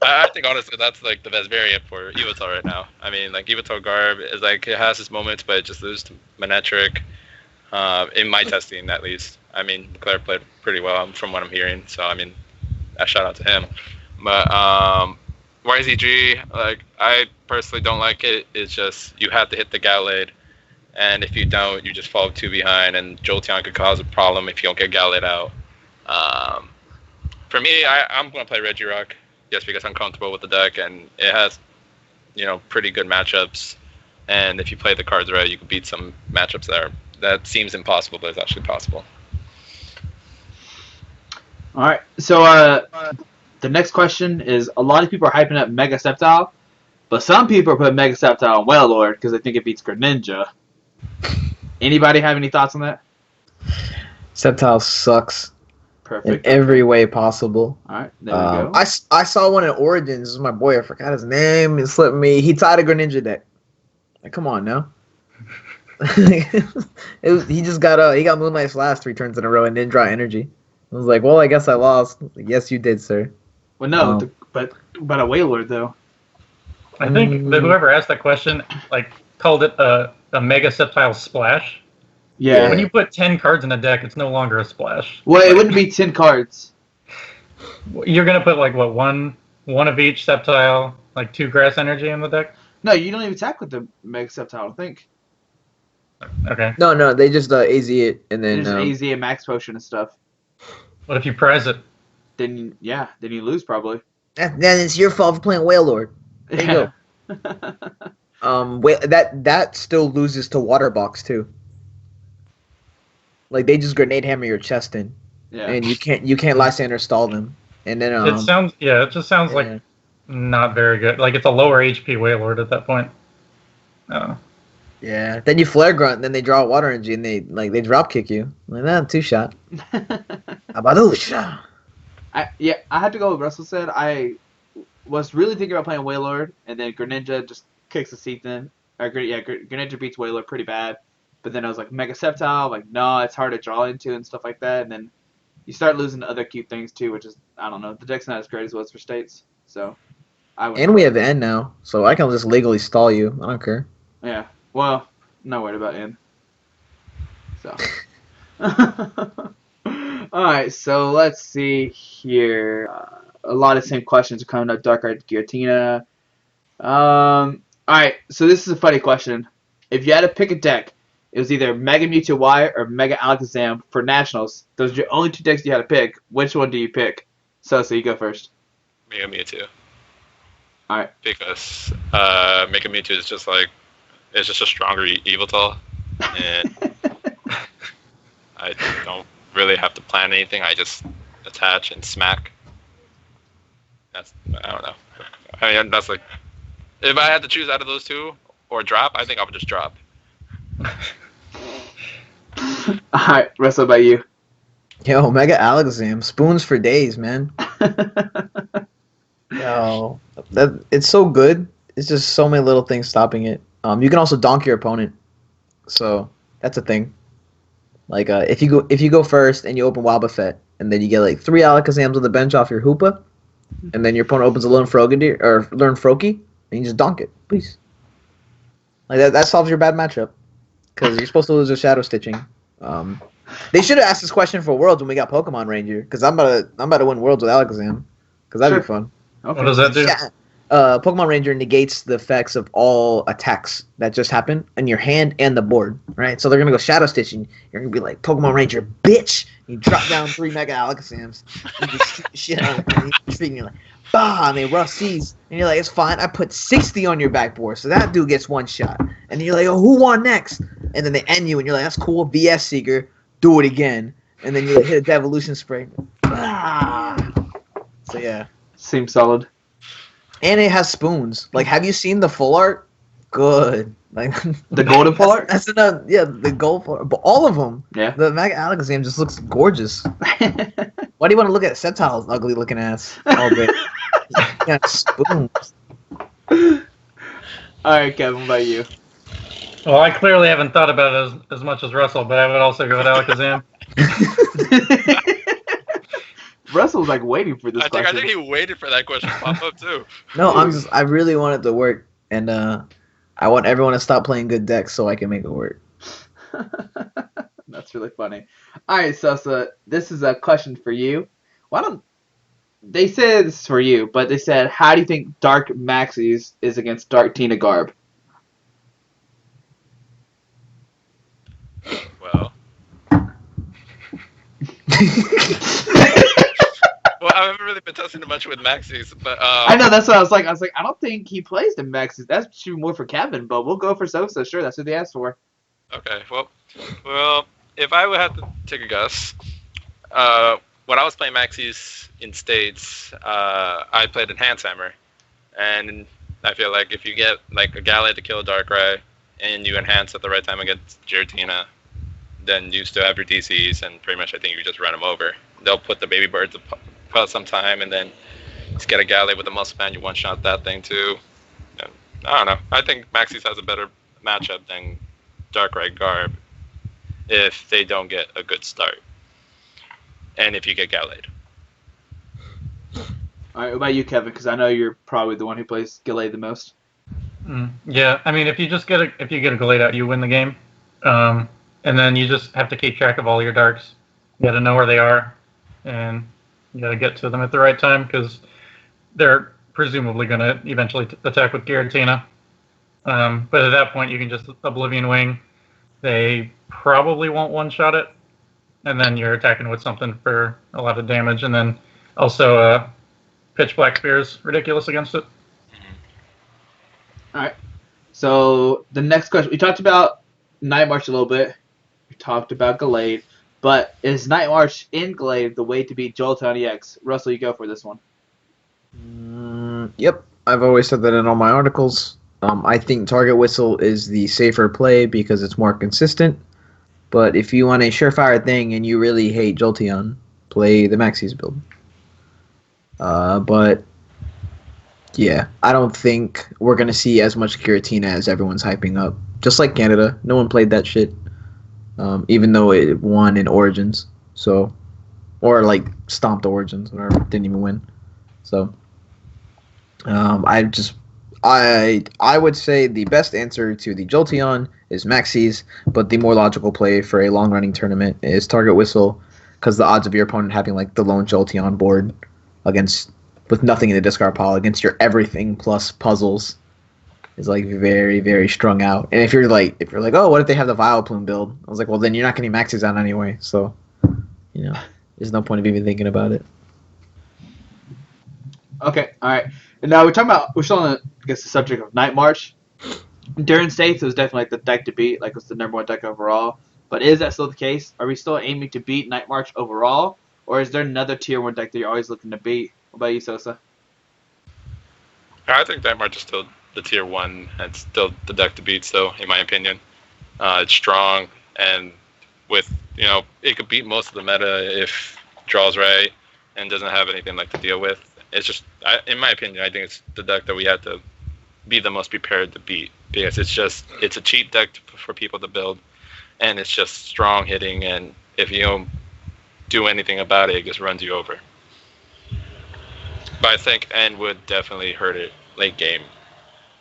Speaker 3: I think honestly that's like the best variant for Yveltal right now. I mean, like Yveltal Garb is like it has its moments, but it just loses to Manectric. In my testing, at least. I mean, Claire played pretty well from what I'm hearing. So I mean, a shout out to him. But YZG, like I personally don't like it. It's just you have to hit the Gallade, and if you don't, you just fall 2 behind, and Jolteon could cause a problem if you don't get Gallade out. For me, I'm gonna play Regirock. Just because I'm comfortable with the deck and it has, pretty good matchups. And if you play the cards right, you can beat some matchups that seems impossible, but it's actually possible.
Speaker 1: All right. So the next question is: a lot of people are hyping up Mega Sceptile, but some people are putting Mega Sceptile on Wailord because they think it beats Greninja. Anybody have any thoughts on that?
Speaker 2: Sceptile sucks.
Speaker 1: Perfect.
Speaker 2: In every way possible.
Speaker 1: All right, there we go.
Speaker 2: I saw one in Origins. This is my boy. I forgot his name. It slipped me. He tied a Greninja deck. Like, come on now. He just got he got Moonlight's last 3 turns in a row and didn't draw energy. I was like, well, I guess I lost. Like, yes, you did, sir.
Speaker 1: Well, no, but a Wailord though.
Speaker 4: I think that whoever asked that question like called it a Mega Sceptile Splash.
Speaker 1: Yeah.
Speaker 4: When you put 10 cards in a deck, it's no longer a splash.
Speaker 1: Well, it wouldn't be 10 cards.
Speaker 4: You're gonna put like what one of each Sceptile, like 2 grass energy in the deck.
Speaker 1: No, you don't even attack with the Mega Sceptile, I think.
Speaker 4: Okay.
Speaker 2: No, they just AZ it and then
Speaker 1: just AZ and Max Potion and stuff.
Speaker 4: What if you prize it?
Speaker 1: Then you lose probably.
Speaker 2: Then it's your fault for playing Wailord. There you go. That still loses to Water Box too. Like they just grenade hammer your chest in, and you can't Lysander stall them. And then
Speaker 4: it just sounds like not very good. Like it's a lower HP Wailord at that point.
Speaker 2: Yeah. Then you Flare Grunt, and then they draw Water Energy, and they drop kick you. Like that 2-shot. Abadusha.
Speaker 1: I had to go with Russell said. I was really thinking about playing Wailord, and then Greninja just kicks the seat in. Greninja beats Wailord pretty bad. But then I was like, Mega Sceptile, like, no, it's hard to draw into and stuff like that. And then you start losing to other cute things too, which is, I don't know, the deck's not as great as it was for States. So,
Speaker 2: And we have N now, so I can just legally stall you. I don't care.
Speaker 1: Yeah, well, not worried about N. So. Alright, so let's see here. A lot of same questions are coming up. Darkrai Giratina. Alright, so this is a funny question. If you had to pick a deck, it was either Mega Mewtwo Y or Mega Alakazam for Nationals. Those are your only 2 decks you had to pick. Which one do you pick? So you go first.
Speaker 3: Mega Mewtwo.
Speaker 1: Alright.
Speaker 3: Because Mega Mewtwo is just like, it's just a stronger Yveltal. And I don't really have to plan anything. I just attach and smack. I don't know. I mean, that's like, if I had to choose out of those 2, or drop, I think I would just drop.
Speaker 1: Alright, Russell, about you.
Speaker 2: Yo, Mega Alakazam, spoons for days, man. Yo, it's so good. It's just so many little things stopping it. You can also donk your opponent, so that's a thing. Like, if you go first and you open Wobbuffet, and then you get like 3 Alakazams on the bench off your Hoopa, and then your opponent opens a Learn Froakie, and you just donk it, please. Like that solves your bad matchup, because you're supposed to lose with Shadow Stitching. They should have asked this question for Worlds when we got Pokemon Ranger, because I'm about to win Worlds with Alakazam, because that'd be fun.
Speaker 1: Okay.
Speaker 4: What does that do?
Speaker 2: Yeah. Pokemon Ranger negates the effects of all attacks that just happen in your hand and the board, right? So they're gonna go Shadow Stitching. You're gonna be like, Pokemon Ranger, bitch! You drop down 3 Mega Alakazams. You just shoot the shit out of them. And you're like, bah! And they rush C's. And you're like, it's fine. I put 60 on your backboard, so that dude gets 1 shot. And you're like, oh, who won next? And then they end you, and you're like, that's cool. VS Seeker, do it again. And then you hit a Devolution Spray. Ah! So yeah.
Speaker 1: Seems solid.
Speaker 2: And it has spoons. Like, have you seen the full art? Good. Like
Speaker 1: The golden full art?
Speaker 2: That's enough. Yeah, the gold full art. But all of them.
Speaker 1: Yeah.
Speaker 2: The Mega Alakazam just looks gorgeous. Why do you want to look at Sceptile's ugly looking ass all day? Yeah, spoons.
Speaker 1: Alright, Kevin, what about you?
Speaker 4: Well, I clearly haven't thought about it as much as Russell, but I would also go with Alakazam.
Speaker 1: Russell's like waiting for this
Speaker 3: I
Speaker 1: question.
Speaker 3: think he waited for that question to pop up too.
Speaker 2: No, I really want it to work, and I want everyone to stop playing good decks so I can make it work.
Speaker 1: That's really funny. Alright, Sosa, this is a question for you. They said this is for you, but they said, how do you think Dark Maxie's is against Dark Tina Garb?
Speaker 3: Well. Well, I haven't really been testing much with Maxie's, but
Speaker 1: I know, that's what I was like. I don't think he plays the Maxie's. That's should be more for Kevin, but we'll go for Sosa. Sure, that's what they asked for.
Speaker 3: Okay, well, if I would have to take a guess, when I was playing Maxie's in States, I played Enhance Hammer, and I feel like if you get like a Gallade to kill a Darkrai, and you enhance at the right time against Giratina, then you still have your DCs, and pretty much I think you just run them over. They'll put the baby birds up some time, and then just get a Gallade with a Muscle Band, you one-shot that thing too. And I don't know. I think Maxie's has a better matchup than Darkrai Garb if they don't get a good start. And if you get Gallade.
Speaker 1: Alright, what about you, Kevin? Because I know you're probably the one who plays Gallade the most.
Speaker 4: Yeah, I mean, if you get a Gallade out, you win the game. And then you just have to keep track of all your darks. You got to know where they are, and you got to get to them at the right time because they're presumably going to eventually attack with Giratina. But at that point, you can just Oblivion Wing. They probably won't one-shot it, and then you're attacking with something for a lot of damage. And then also Pitch Black Spear is ridiculous against it.
Speaker 1: Alright. So, the next question. We talked about Night March a little bit. We talked about Gallade. But is Night March in Gallade the way to beat Jolteon EX? Russell, you go for this one.
Speaker 2: Yep. I've always said that in all my articles. I think Target Whistle is the safer play because it's more consistent. But if you want a surefire thing and you really hate Jolteon, play the Maxie's build. But yeah, I don't think we're going to see as much Giratina as everyone's hyping up. Just like Canada, no one played that shit. Even though it won in Origins. So, or like stomped Origins, whatever, didn't even win. So, I would say the best answer to the Jolteon is Maxie's, but the more logical play for a long-running tournament is Target Whistle, because the odds of your opponent having like the lone Jolteon board with nothing in the discard pile against your everything plus puzzles is like very, very strung out. And if you're like, oh, what if they have the Vileplume build? I was like, well, then you're not getting Maxie's out anyway. So, there's no point of even thinking about it.
Speaker 1: Okay, alright. And now we're still on, the subject of Night March. During States, it was definitely like the deck to beat, like it was the number 1 deck overall. But is that still the case? Are we still aiming to beat Night March overall? Or is there another tier 1 deck that you're always looking to beat? What about you, Sosa?
Speaker 3: I think Night March is still the tier 1 and still the deck to beat. So in my opinion, it's strong, and with it could beat most of the meta if draws right and doesn't have anything like to deal with. It's just, in my opinion, I think it's the deck that we have to be the most prepared to beat, because it's a cheap deck for people to build, and it's just strong hitting, and if you don't do anything about it, it just runs you over. But I think N would definitely hurt it late game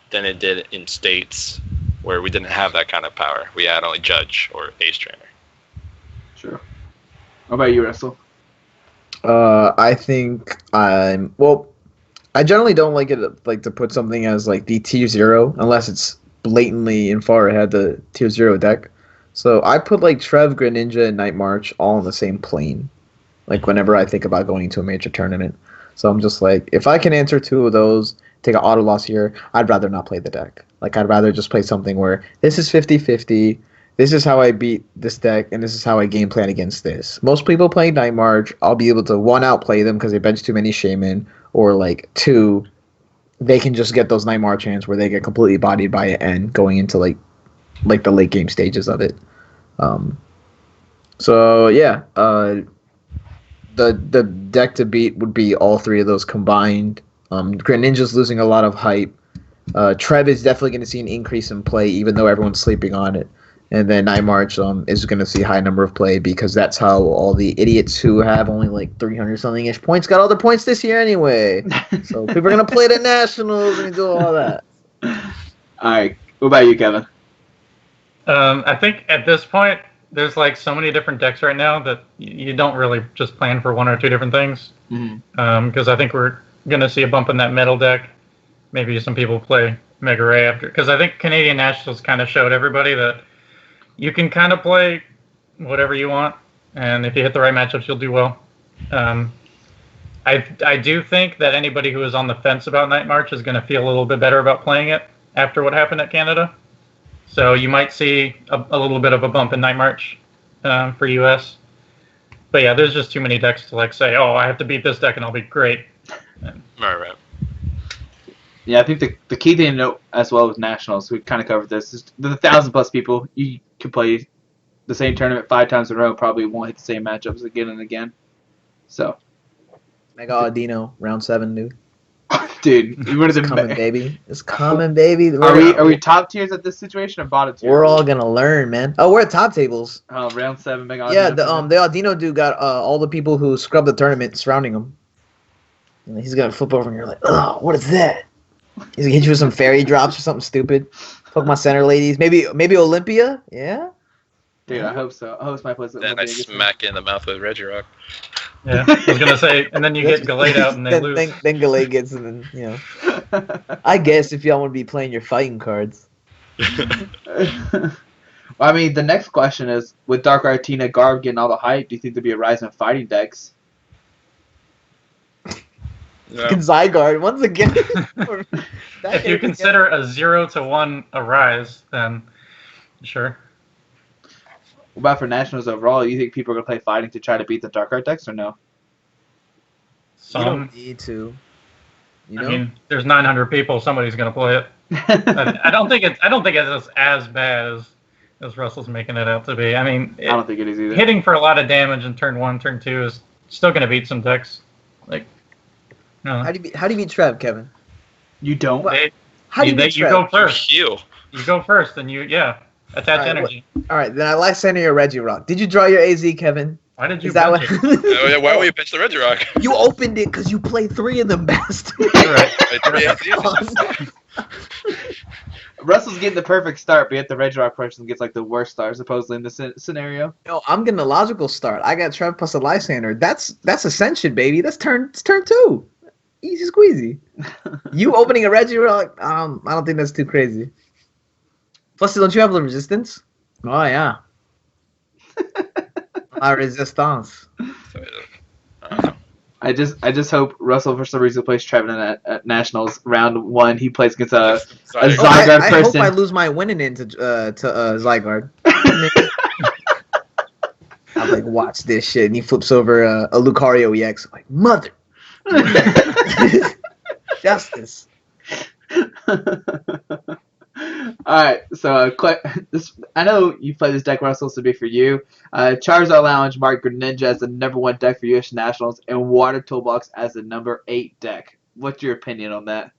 Speaker 3: than it did in states where we didn't have that kind of power. We had only Judge or Ace Trainer.
Speaker 1: Sure. What about you, Russell?
Speaker 2: I think I generally don't like to put something as like the tier 0 unless it's blatantly and far ahead the tier 0 deck. So I put like Trev, Greninja, and Night March all on the same plane. Like whenever I think about going to a major tournament. So I'm just like, if I can answer 2 of those, take an auto loss here, I'd rather not play the deck. Like I'd rather just play something where this is 50-50. This is how I beat this deck, and this is how I game plan against this. Most people playing Night March, I'll be able to 1 outplay them because they bench too many Shaman, or like 2, they can just get those Night March hands where they get completely bodied by an N going into like the late game stages of it. So yeah, the deck to beat would be all 3 of those combined. Greninja's losing a lot of hype. Trev is definitely going to see an increase in play, even though everyone's sleeping on it. And then Night March is going to see a high number of play because that's how all the idiots who have only like 300-something-ish points got all their points this year anyway. So people are going to play the Nationals and do all that.
Speaker 1: All right. What about you, Kevin?
Speaker 4: I think at this point, there's like so many different decks right now that you don't really just plan for 1 or 2 different things. Because I think we're going to see a bump in that metal deck. Maybe some people play Mega Ray after. Because I think Canadian Nationals kind of showed everybody that you can kind of play whatever you want, and if you hit the right matchups, you'll do well. I do think that anybody who is on the fence about Night March is going to feel a little bit better about playing it after what happened at Canada. So you might see a little bit of a bump in Night March for US. But yeah, there's just too many decks to like say, oh, I have to beat this deck and I'll be great.
Speaker 3: Right.
Speaker 1: Yeah, I think the key thing to note as well with Nationals, we kind of covered this, is the 1,000+ people, you can play the same tournament 5 times in a row, probably won't hit the same matchups again and again. So.
Speaker 2: Mega Audino, round 7, dude.
Speaker 1: Dude, you wanted
Speaker 2: It's coming, baby. It's coming, baby.
Speaker 1: Are we top tiers at this situation or bottom tiers?
Speaker 2: We're all gonna learn, man. Oh, we're at top tables.
Speaker 1: Oh, round 7, Mega Audino.
Speaker 2: Yeah, the Audino dude got all the people who scrubbed the tournament surrounding him. And he's gonna flip over and you're like, oh, what is that? He's gonna hit you with some fairy drops or something stupid. Fuck my center ladies. Maybe Olympia? Yeah?
Speaker 1: Dude, I hope so. I hope my place.
Speaker 3: Then I smack you in the mouth with Regirock.
Speaker 4: Yeah, I was gonna say, and then you get Gallade out and they lose.
Speaker 2: Then Gallade gets in, I guess if y'all want to be playing your fighting cards.
Speaker 1: Well, I mean, the next question is, with Darkrai, Tina, Garb getting all the hype, do you think there'll be a rise in fighting decks?
Speaker 3: Yeah.
Speaker 2: Zygarde, once again.
Speaker 4: If you consider a 0 to 1 a rise, then sure.
Speaker 1: What about for Nationals overall? You think people are going to play fighting to try to beat the Darkrai decks or no?
Speaker 2: You don't need to.
Speaker 4: I mean, there's 900 people. Somebody's going to play it. I don't think it's as bad as Russell's making it out to be. I mean,
Speaker 1: I don't think it is either. Hitting
Speaker 4: for a lot of damage in turn 1, turn 2 is still going to beat some decks. Like, no.
Speaker 2: How do you beat Trev, Kevin?
Speaker 1: You don't.
Speaker 2: How do you beat Trev?
Speaker 4: You go first.
Speaker 3: Heal.
Speaker 4: You go first, and attach energy.
Speaker 2: All right, then I like sending you a Regirock. Did you draw your AZ, Kevin?
Speaker 4: Why did you?
Speaker 2: Is that what?
Speaker 3: Why would you pitch the Regirock?
Speaker 2: You opened it because you played 3 of them best.
Speaker 3: Right.
Speaker 1: Russell's getting the perfect start, but yet the Regirock person gets like the worst start, supposedly in this scenario.
Speaker 2: No, I'm getting a logical start. I got Trev plus a Lysander. That's Ascension, baby. That's turn 2. Easy squeezy. You opening a Regirock, I don't think that's too crazy. Plus, don't you have the resistance? Oh yeah. La resistance.
Speaker 1: I just hope Russell for some reason plays Trevin at Nationals round 1. He plays against a Zygarde person.
Speaker 2: I hope I lose my winning into Zygarde. I'm like, watch this shit, and he flips over a Lucario EX. I'm like, mother. Justice.
Speaker 1: All right, so this I know you play this deck, Russell, so it'll be for you. Charizard Lounge marked Greninja as the #1 deck for U.S. Nationals, and Water Toolbox as the #8 deck. What's your opinion on that?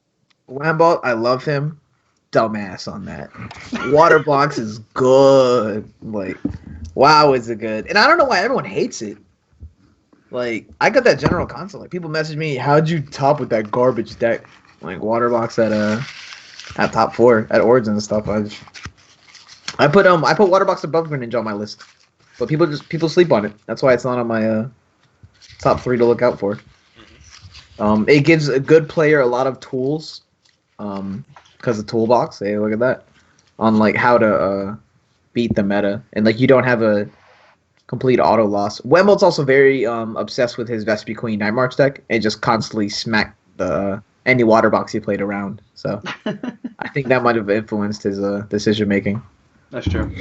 Speaker 2: Lamball, I love him. Dumbass on that. Water box is good. Like, wow, is it good? And I don't know why everyone hates it. Like, I got that general console. Like, people message me, "How'd you top with that garbage deck?" Like, water box at top 4 at Origin and stuff. I put water box above Greninja on my list, but people sleep on it. That's why it's not on my top 3 to look out for. It gives a good player a lot of tools. Because of toolbox, hey, look at that, on like how to beat the meta, and like you don't have a complete auto loss. Wemmel's also very obsessed with his Vespi Queen Night March deck and just constantly smacked the any water box he played around. So I think that might have influenced his decision making.
Speaker 1: That's true.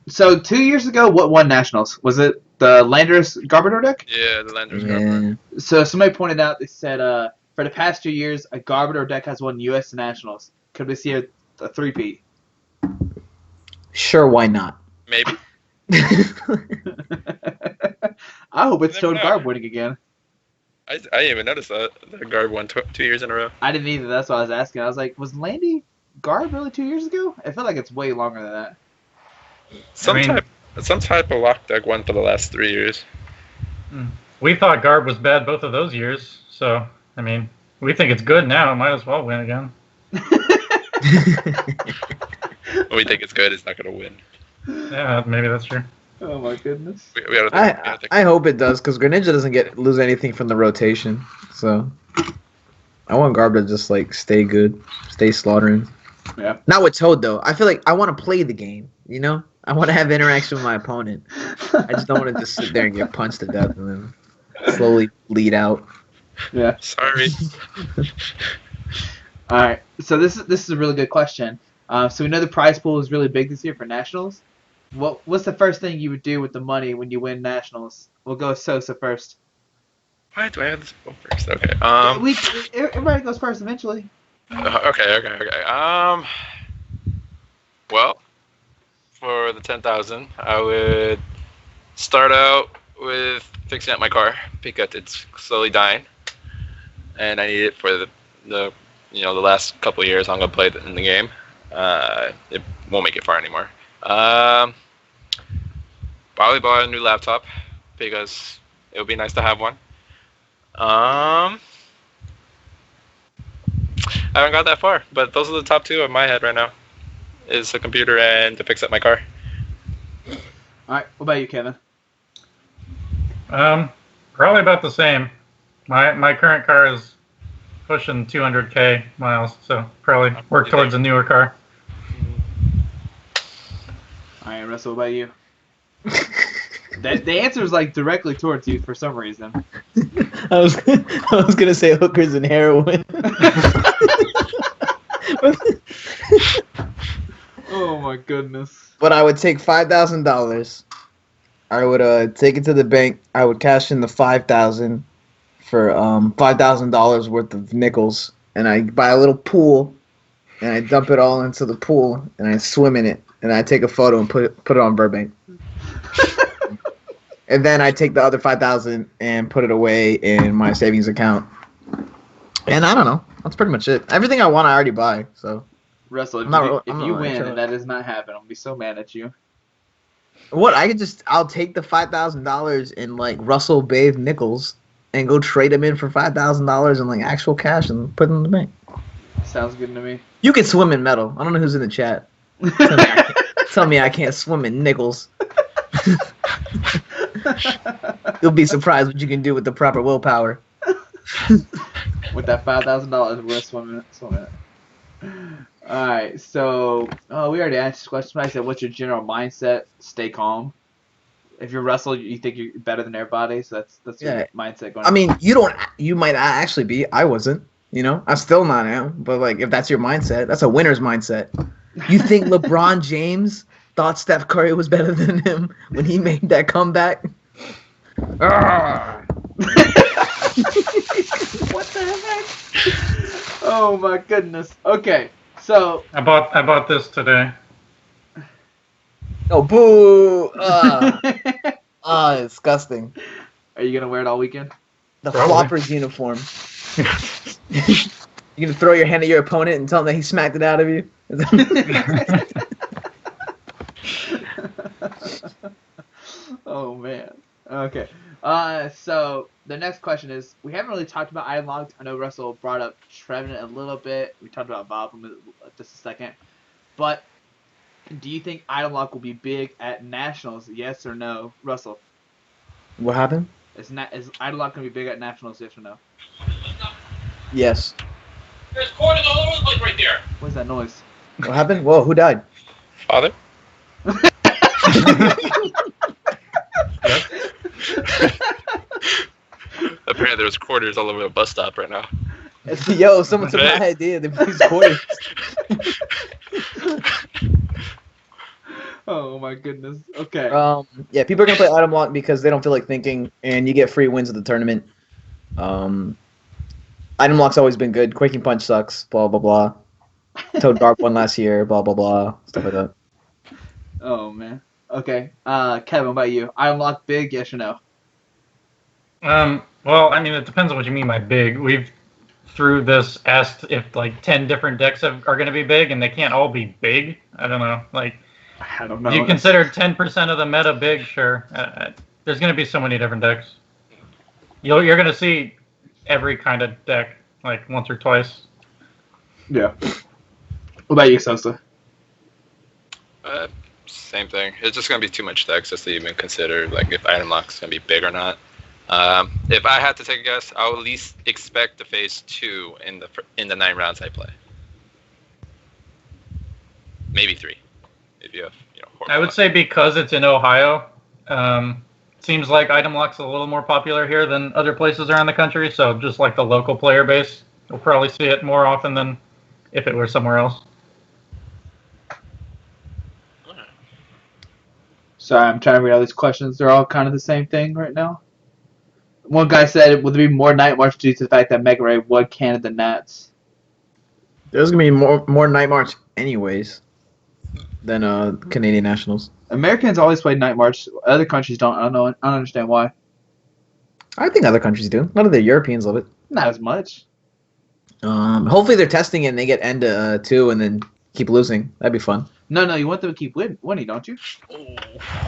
Speaker 1: So 2 years ago, what won Nationals? Was it the Landorus Garbodor deck?
Speaker 3: Yeah, the Landers Garbodor.
Speaker 1: So somebody pointed out, they said for the past 2 years, a Garbodor deck has won U.S. Nationals. Could we see a three-peat?
Speaker 2: Sure, why not?
Speaker 3: Maybe.
Speaker 1: I hope it's
Speaker 3: You
Speaker 1: Toad
Speaker 3: never know.
Speaker 1: Garb winning again.
Speaker 3: I didn't even notice that the Garb won 2 years in a row.
Speaker 1: I didn't either. That's what I was asking. I was like, was Landy Garb really 2 years ago? I feel like it's way longer than that.
Speaker 3: Some
Speaker 4: mean-
Speaker 3: type of lock deck won for the last 3 years.
Speaker 4: We thought Garb was bad both of those years, so I mean, we think it's good now. It might as well win again.
Speaker 3: When we think it's good, it's not going to win.
Speaker 4: Yeah, maybe that's true.
Speaker 1: Oh my goodness.
Speaker 3: We gotta think.
Speaker 2: I hope it does, because Greninja doesn't lose anything from the rotation. So I want Garb to just like stay good, stay slaughtering.
Speaker 1: Yeah.
Speaker 2: Not with Toad though. I feel like I want to play the game. You know, I want to have interaction with my opponent. I just don't want to just sit there and get punched to death and then slowly bleed out.
Speaker 1: Yeah.
Speaker 3: Sorry.
Speaker 1: All right. So this is a really good question. So we know the prize pool is really big this year for Nationals. What's the first thing you would do with the money when you win Nationals? We'll go with Sosa first.
Speaker 3: Why do I have this go first? Okay.
Speaker 1: Everybody goes first eventually.
Speaker 3: Okay. Well, for the 10,000, I would start out with fixing up my car because it's slowly dying, and I need it for the last couple of years I'm gonna play in the game. It won't make it far anymore. Probably buy a new laptop because it would be nice to have one. I haven't got that far, but those are the top 2 in my head right now. Is a computer and to fix up my car.
Speaker 1: All right. What about you, Kevin?
Speaker 4: Probably about the same. My current car is pushing 200k miles, so probably work towards a newer car.
Speaker 1: All right, Russell. What about you? The answer is like directly towards you for some reason.
Speaker 2: I was gonna say hookers and heroin.
Speaker 1: Oh my goodness.
Speaker 2: But I would take $5,000. I would take it to the bank. I would cash in the $5,000 for $5,000 worth of nickels, and I buy a little pool, and I dump it all into the pool, and I swim in it, and I take a photo and put it on Burbank. And then I take the other $5,000 and put it away in my savings account. And I don't know. That's pretty much it. Everything I want, I already buy. So
Speaker 1: Russell, if
Speaker 2: I'm not
Speaker 1: you,
Speaker 2: really-
Speaker 1: if
Speaker 2: I'm not
Speaker 1: you
Speaker 2: really
Speaker 1: win
Speaker 2: sure.
Speaker 1: and that does not happen, I'll be so mad at you.
Speaker 2: what? I'll take the $5,000 in like Russell Bathe nickels and go trade them in for $5,000 in like actual cash and put them in the bank.
Speaker 1: Sounds good to me.
Speaker 2: You can swim in metal. I don't know who's in the chat. Tell me I can't swim in nickels. You'll be surprised what you can do with the proper willpower.
Speaker 1: With that $5,000, we're swimming it. All right, so we already asked this question. I said, "What's your general mindset? Stay calm." If you're Russell, you think you're better than everybody, so that's your
Speaker 2: Yeah.
Speaker 1: mindset going.
Speaker 2: I mean, you might actually be. I wasn't. You know, I still not am. But like, if that's your mindset, that's a winner's mindset. You think LeBron James thought Steph Curry was better than him when he made that comeback?
Speaker 1: What the heck? Oh my goodness. Okay, so
Speaker 4: I bought this today.
Speaker 2: Oh, boo!
Speaker 1: are
Speaker 2: Disgusting.
Speaker 1: you gonna wear it all weekend?
Speaker 2: The
Speaker 4: Probably.
Speaker 2: Floppers uniform. You gonna throw your hand at your opponent and tell him that he smacked it out of you?
Speaker 1: Oh man. Okay. So the next question is: we haven't really talked about item logs. I know Russell brought up Trevenant a little bit. We talked about Bob just a second. But do you think item lock will be big at nationals? Yes or no, Russell?
Speaker 2: What happened?
Speaker 1: Is item lock gonna be big at nationals? Yes or no?
Speaker 2: Yes.
Speaker 3: There's quarters all over the place right there.
Speaker 1: What is that noise?
Speaker 2: What happened? Whoa, who died?
Speaker 3: Father? Apparently there's quarters all over the bus stop right now.
Speaker 2: Yo, someone took my idea. They put these quarters.
Speaker 1: Oh my goodness. Okay.
Speaker 2: Yeah, people are gonna play item lock because they don't feel like thinking, and you get free wins at the tournament. Item lock's always been good. Quaking Punch sucks. Blah blah blah. Toad Dark won last year. Blah blah blah. Stuff like that.
Speaker 1: Oh man. Okay. Kevin, what about you? Item lock big? Yes or no?
Speaker 4: Well, I mean, it depends on what you mean by big. We've through this asked if like 10 different decks are going to be big, and they can't all be big. I don't know. Like,
Speaker 1: I don't know.
Speaker 4: you consider 10% of the meta big? Sure. There's going to be so many different decks. You're going to see every kind of deck like once or twice.
Speaker 1: Yeah. What about you, Sosa?
Speaker 3: Same thing. It's just gonna be too much decks just to even consider like if item lock's gonna be big or not. If I had to take a guess, I would at least expect to face 2 in the 9 rounds I play. Maybe 3, if you have
Speaker 4: I would say because it's in Ohio, seems like item lock's a little more popular here than other places around the country. So just like the local player base, you'll probably see it more often than if it were somewhere else.
Speaker 1: Sorry, I'm trying to read all these questions. They're all kind of the same thing right now. One guy said, "Will there be more Night March due to the fact that Mega Ray would Canada Nats?"
Speaker 2: There's gonna be more Night March anyways than Canadian Nationals.
Speaker 1: Americans always play Night March. Other countries don't. I don't know. I don't understand why.
Speaker 2: I think other countries do. None of the Europeans love it.
Speaker 1: Not as much.
Speaker 2: Hopefully they're testing it and they get end to 2 and then keep losing. That'd be fun.
Speaker 1: No, you want them to keep winning, don't you?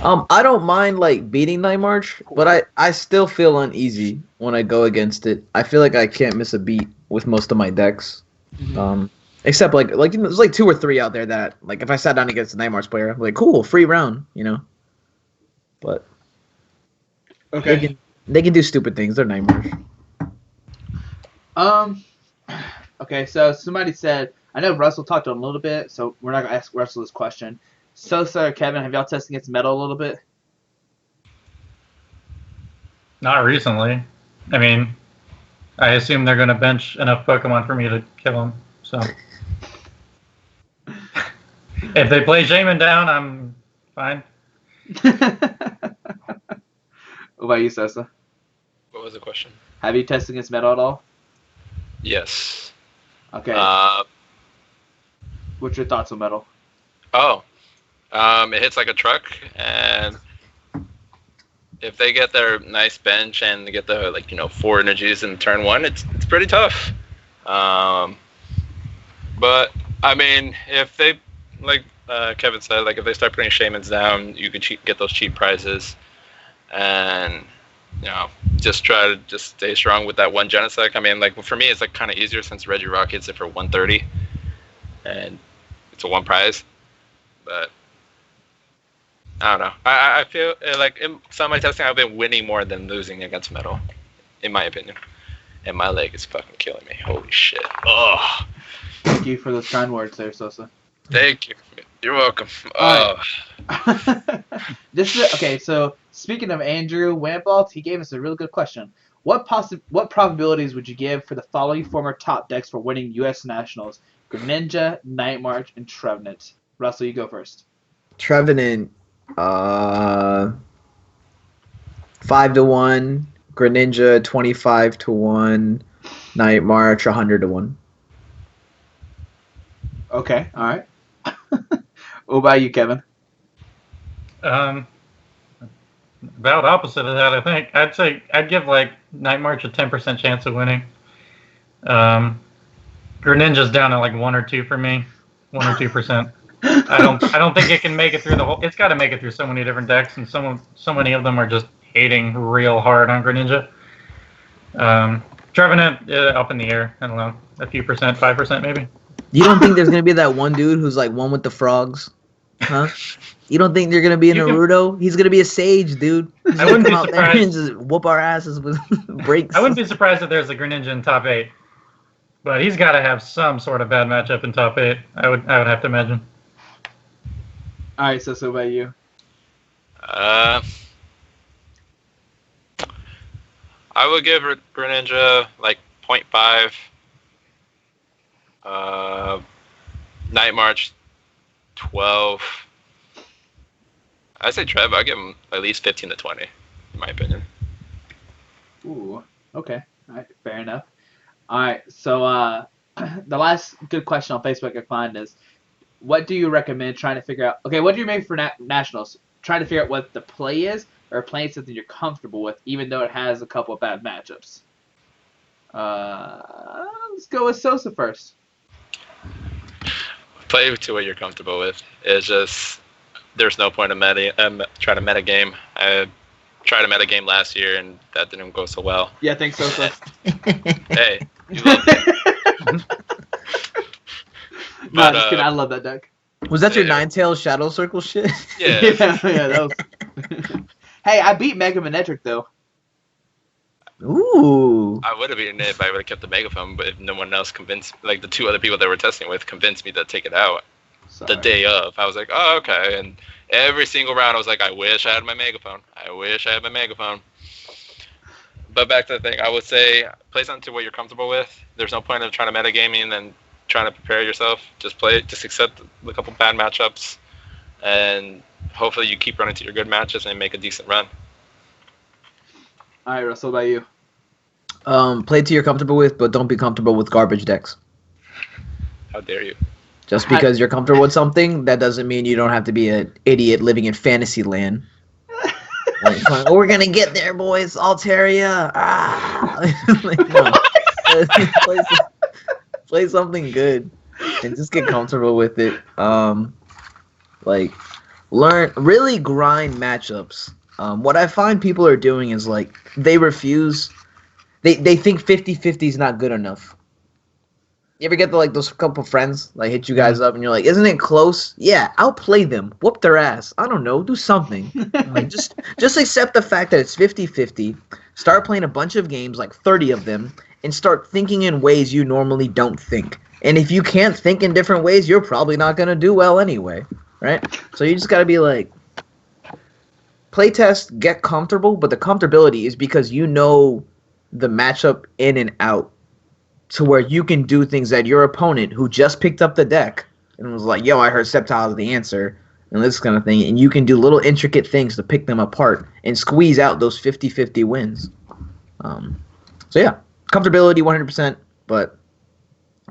Speaker 2: I don't mind like beating Night March, but I still feel uneasy when I go against it. I feel like I can't miss a beat with most of my decks.
Speaker 1: Mm-hmm.
Speaker 2: Except like there's like 2 or 3 out there that like if I sat down against a Night March player, I'm like cool, free round, But
Speaker 1: Okay.
Speaker 2: they can do stupid things. They're Night March.
Speaker 1: Okay, so somebody said, I know Russell talked on a little bit, so we're not going to ask Russell this question. Sosa or Kevin, have y'all tested against Metal a little bit?
Speaker 4: Not recently. I mean, I assume they're going to bench enough Pokemon for me to kill them. So if they play Shaman down, I'm fine.
Speaker 1: What about you, Sosa?
Speaker 3: What was the question?
Speaker 1: Have you tested against Metal at all?
Speaker 3: Yes.
Speaker 1: Okay. What's your thoughts on Metal?
Speaker 3: It hits like a truck, and if they get their nice bench and they get the 4 energies in turn 1, it's pretty tough. But I mean, if they Kevin said, like if they start putting shamans down, you could get those cheap prizes, and just try to just stay strong with that one Genesect. I mean, like for me, it's like kind of easier since Reggie Rockets it for 130, and it's a 1 prize. But I don't know. I feel like in some of my testing, I've been winning more than losing against Metal, in my opinion. And my leg is fucking killing me. Holy shit. Oh.
Speaker 1: Thank you for those kind words there, Sosa.
Speaker 3: Thank you. You're welcome.
Speaker 1: All right. Okay, so speaking of Andrew Wambalt, he gave us a really good question. What probabilities would you give for the following former top decks for winning U.S. Nationals? Greninja, Night March, and Trevenant. Russell, you go first.
Speaker 2: Trevenant, 5-1. Greninja, 25-1. Night March, 100-1.
Speaker 1: Okay, all right. What about you, Kevin?
Speaker 4: Um, about opposite of that, I think. I'd say I'd give like Night March a 10% chance of winning. Greninja's down at like 1 or 2 for me, 1 or 2%. I don't think it can make it through the whole. It's got to make it through so many different decks, and so many of them are just hating real hard on Greninja. Trevenant up in the air. I don't know, a few percent, 5% maybe.
Speaker 2: You don't think there's gonna be that one dude who's like one with the frogs, huh? You don't think they're gonna be a Naruto? He's gonna be a sage, dude. He's
Speaker 4: I
Speaker 2: gonna
Speaker 4: wouldn't
Speaker 2: come
Speaker 4: be
Speaker 2: out there
Speaker 4: surprised.
Speaker 2: and just whoop our asses with breaks.
Speaker 4: I wouldn't be surprised if there's a Greninja in top 8, but he's got to have some sort of bad matchup in top 8. I would have to imagine.
Speaker 1: All right, so what about you?
Speaker 3: I would give Greninja like 0.5. Night March 12. I say Trev. I give him at least 15 to 20, in my opinion.
Speaker 1: Ooh, okay. All right, fair enough. All right, so the last good question on Facebook I find is, what do you recommend trying to figure out? Okay, what do you make for nationals? Trying to figure out what the play is, or playing something you're comfortable with, even though it has a couple of bad matchups. Let's go with Sosa first.
Speaker 3: Play to what you're comfortable with. It's just there's no point in trying to meta game. I tried to meta game last year and that didn't go so well.
Speaker 1: Yeah, thanks, Sosa.
Speaker 3: Hey, you love it.
Speaker 1: No, just kidding. I love that deck.
Speaker 2: Was that your Ninetales Shadow Circle shit?
Speaker 3: Yeah.
Speaker 1: Yeah, that was. Hey, I beat Mega Manetric though.
Speaker 2: Ooh.
Speaker 3: I would have beaten it if I would have kept the Megaphone, but if no one else convinced, like the 2 other people that were testing with, convinced me to take it out the day of. I was like, oh, okay. And every single round, I was like, I wish I had my Megaphone. I wish I had my Megaphone. But back to the thing, I would say play something to what you're comfortable with. There's no point in trying to metagaming and trying to prepare yourself. Just play it. Just accept a couple bad matchups, and hopefully you keep running to your good matches and make a decent run.
Speaker 1: All right, Russell, what about you?
Speaker 2: Play to you're comfortable with, but don't be comfortable with garbage decks.
Speaker 3: How dare you?
Speaker 2: Just because you're comfortable with something, that doesn't mean you don't have to be an idiot living in fantasy land. Like, oh, we're gonna get there, boys. Altaria. Like, no. play something good and just get comfortable with it. Like, really grind matchups. What I find people are doing is like they refuse. They think 50-50 is not good enough. You ever get those couple friends like hit you guys up and you're like, isn't it close? Yeah, I'll play them. Whoop their ass. I don't know. Do something. Like just accept the fact that it's 50-50. Start playing a bunch of games, like 30 of them, and start thinking in ways you normally don't think. And if you can't think in different ways, you're probably not going to do well anyway, right? So you just got to be like, playtest, get comfortable, but the comfortability is because you know the matchup in and out to where you can do things that your opponent who just picked up the deck and was like, yo, I heard Sceptile is the answer and this kind of thing, and you can do little intricate things to pick them apart and squeeze out those 50-50 wins. So yeah, comfortability 100%, but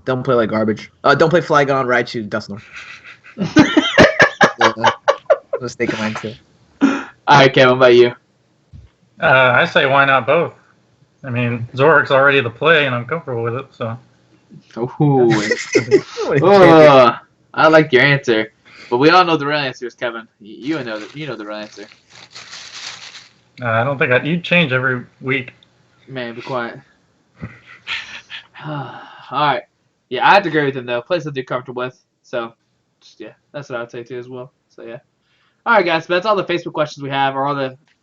Speaker 2: don't play like garbage. Don't play Flygon, Raichu, Dusknoir. Mistake of mine too.
Speaker 1: All right, Kevin, what about you?
Speaker 4: I say why not both? I mean, Zoric's already the play, and I'm comfortable with it, so.
Speaker 1: Oh, I like your answer, but we all know the real answer is Kevin. You know the real answer.
Speaker 4: I don't think you'd change every week.
Speaker 1: Man, be quiet. All right. Yeah, I have to agree with him though. Play something you're comfortable with. So, just, yeah, that's what I would say too as well. So yeah. All right, guys. But that's all the Facebook questions we have.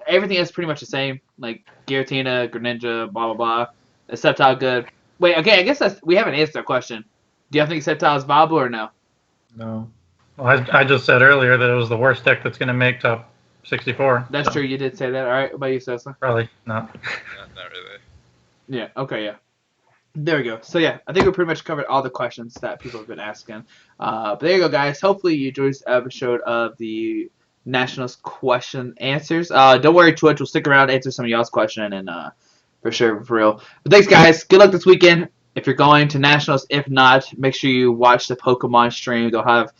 Speaker 1: Everything is pretty much the same. Like Giratina, Greninja, blah blah blah. Is Sceptile good? Wait, okay. I guess we haven't answered that question. Do you think Sceptile is viable or no?
Speaker 2: No.
Speaker 4: Well, I just said earlier that it was the worst deck that's going to make top 64.
Speaker 1: That's true. You did say that. All right. What about you, Sosa?
Speaker 4: Probably not.
Speaker 3: Not really.
Speaker 1: Yeah. Okay. Yeah. There we go. So yeah, I think we pretty much covered all the questions that people have been asking. But there you go, guys. Hopefully you enjoyed this episode of the Nationals question answers. Don't worry, Twitch. We'll stick around, answer some of y'all's question, and for sure, for real. But thanks, guys. Good luck this weekend. if you're going to Nationals. If not, make sure you watch the Pokemon stream. They'll have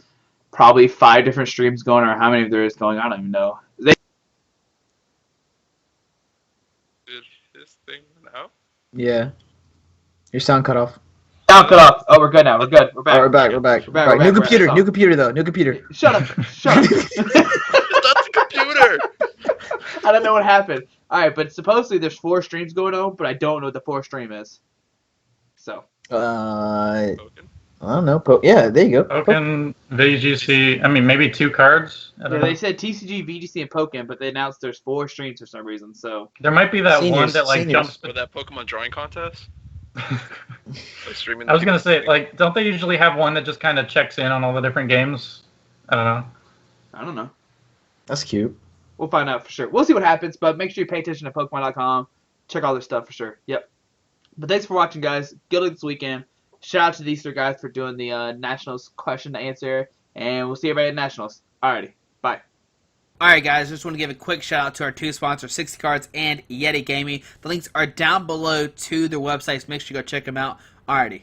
Speaker 1: probably 5 different streams going, or how many there is going. I don't even know.
Speaker 3: Did this thing now?
Speaker 2: Yeah. Your sound cut off.
Speaker 1: Sound cut off. Oh, we're good now. We're good. We're back.
Speaker 2: Oh, we're back. We're back.
Speaker 1: We're back,
Speaker 2: Right.
Speaker 1: we're
Speaker 2: New
Speaker 1: back,
Speaker 2: computer.
Speaker 1: we're
Speaker 2: New
Speaker 1: back.
Speaker 2: computer though. New computer.
Speaker 1: Shut up. Shut up.
Speaker 3: That's a computer.
Speaker 1: I don't know what happened. All right, but supposedly there's 4 streams going on, but I don't know what the 4th stream is. So.
Speaker 2: I
Speaker 3: Token.
Speaker 2: don't know. Yeah, there you go.
Speaker 4: Token, VGC. I mean, maybe 2 cards. I
Speaker 1: Yeah,
Speaker 4: don't know.
Speaker 1: they said TCG, VGC, and Pokemon, but they announced there's 4 streams for some reason. So.
Speaker 4: There might be that one
Speaker 2: Seniors,
Speaker 4: that like
Speaker 2: seniors.
Speaker 4: jumps.
Speaker 3: Or that Pokemon drawing contest? Like streaming
Speaker 4: I was gonna say, like, don't they usually have one that just kind of checks in on all the different games? I don't know.
Speaker 1: I don't know.
Speaker 2: That's cute.
Speaker 1: We'll find out for sure. We'll see what happens, but make sure you pay attention to Pokemon.com. Check all their stuff for sure. Yep. But thanks for watching, guys. Good luck this weekend. Shout out to these 3 guys for doing the Nationals question to answer. And we'll see everybody at Nationals. Alrighty. Bye. Alright, guys. Just want to give a quick shout out to our 2 sponsors, 60 Cards and Yeti Gaming. The links are down below to their websites. Make sure you go check them out. Alrighty.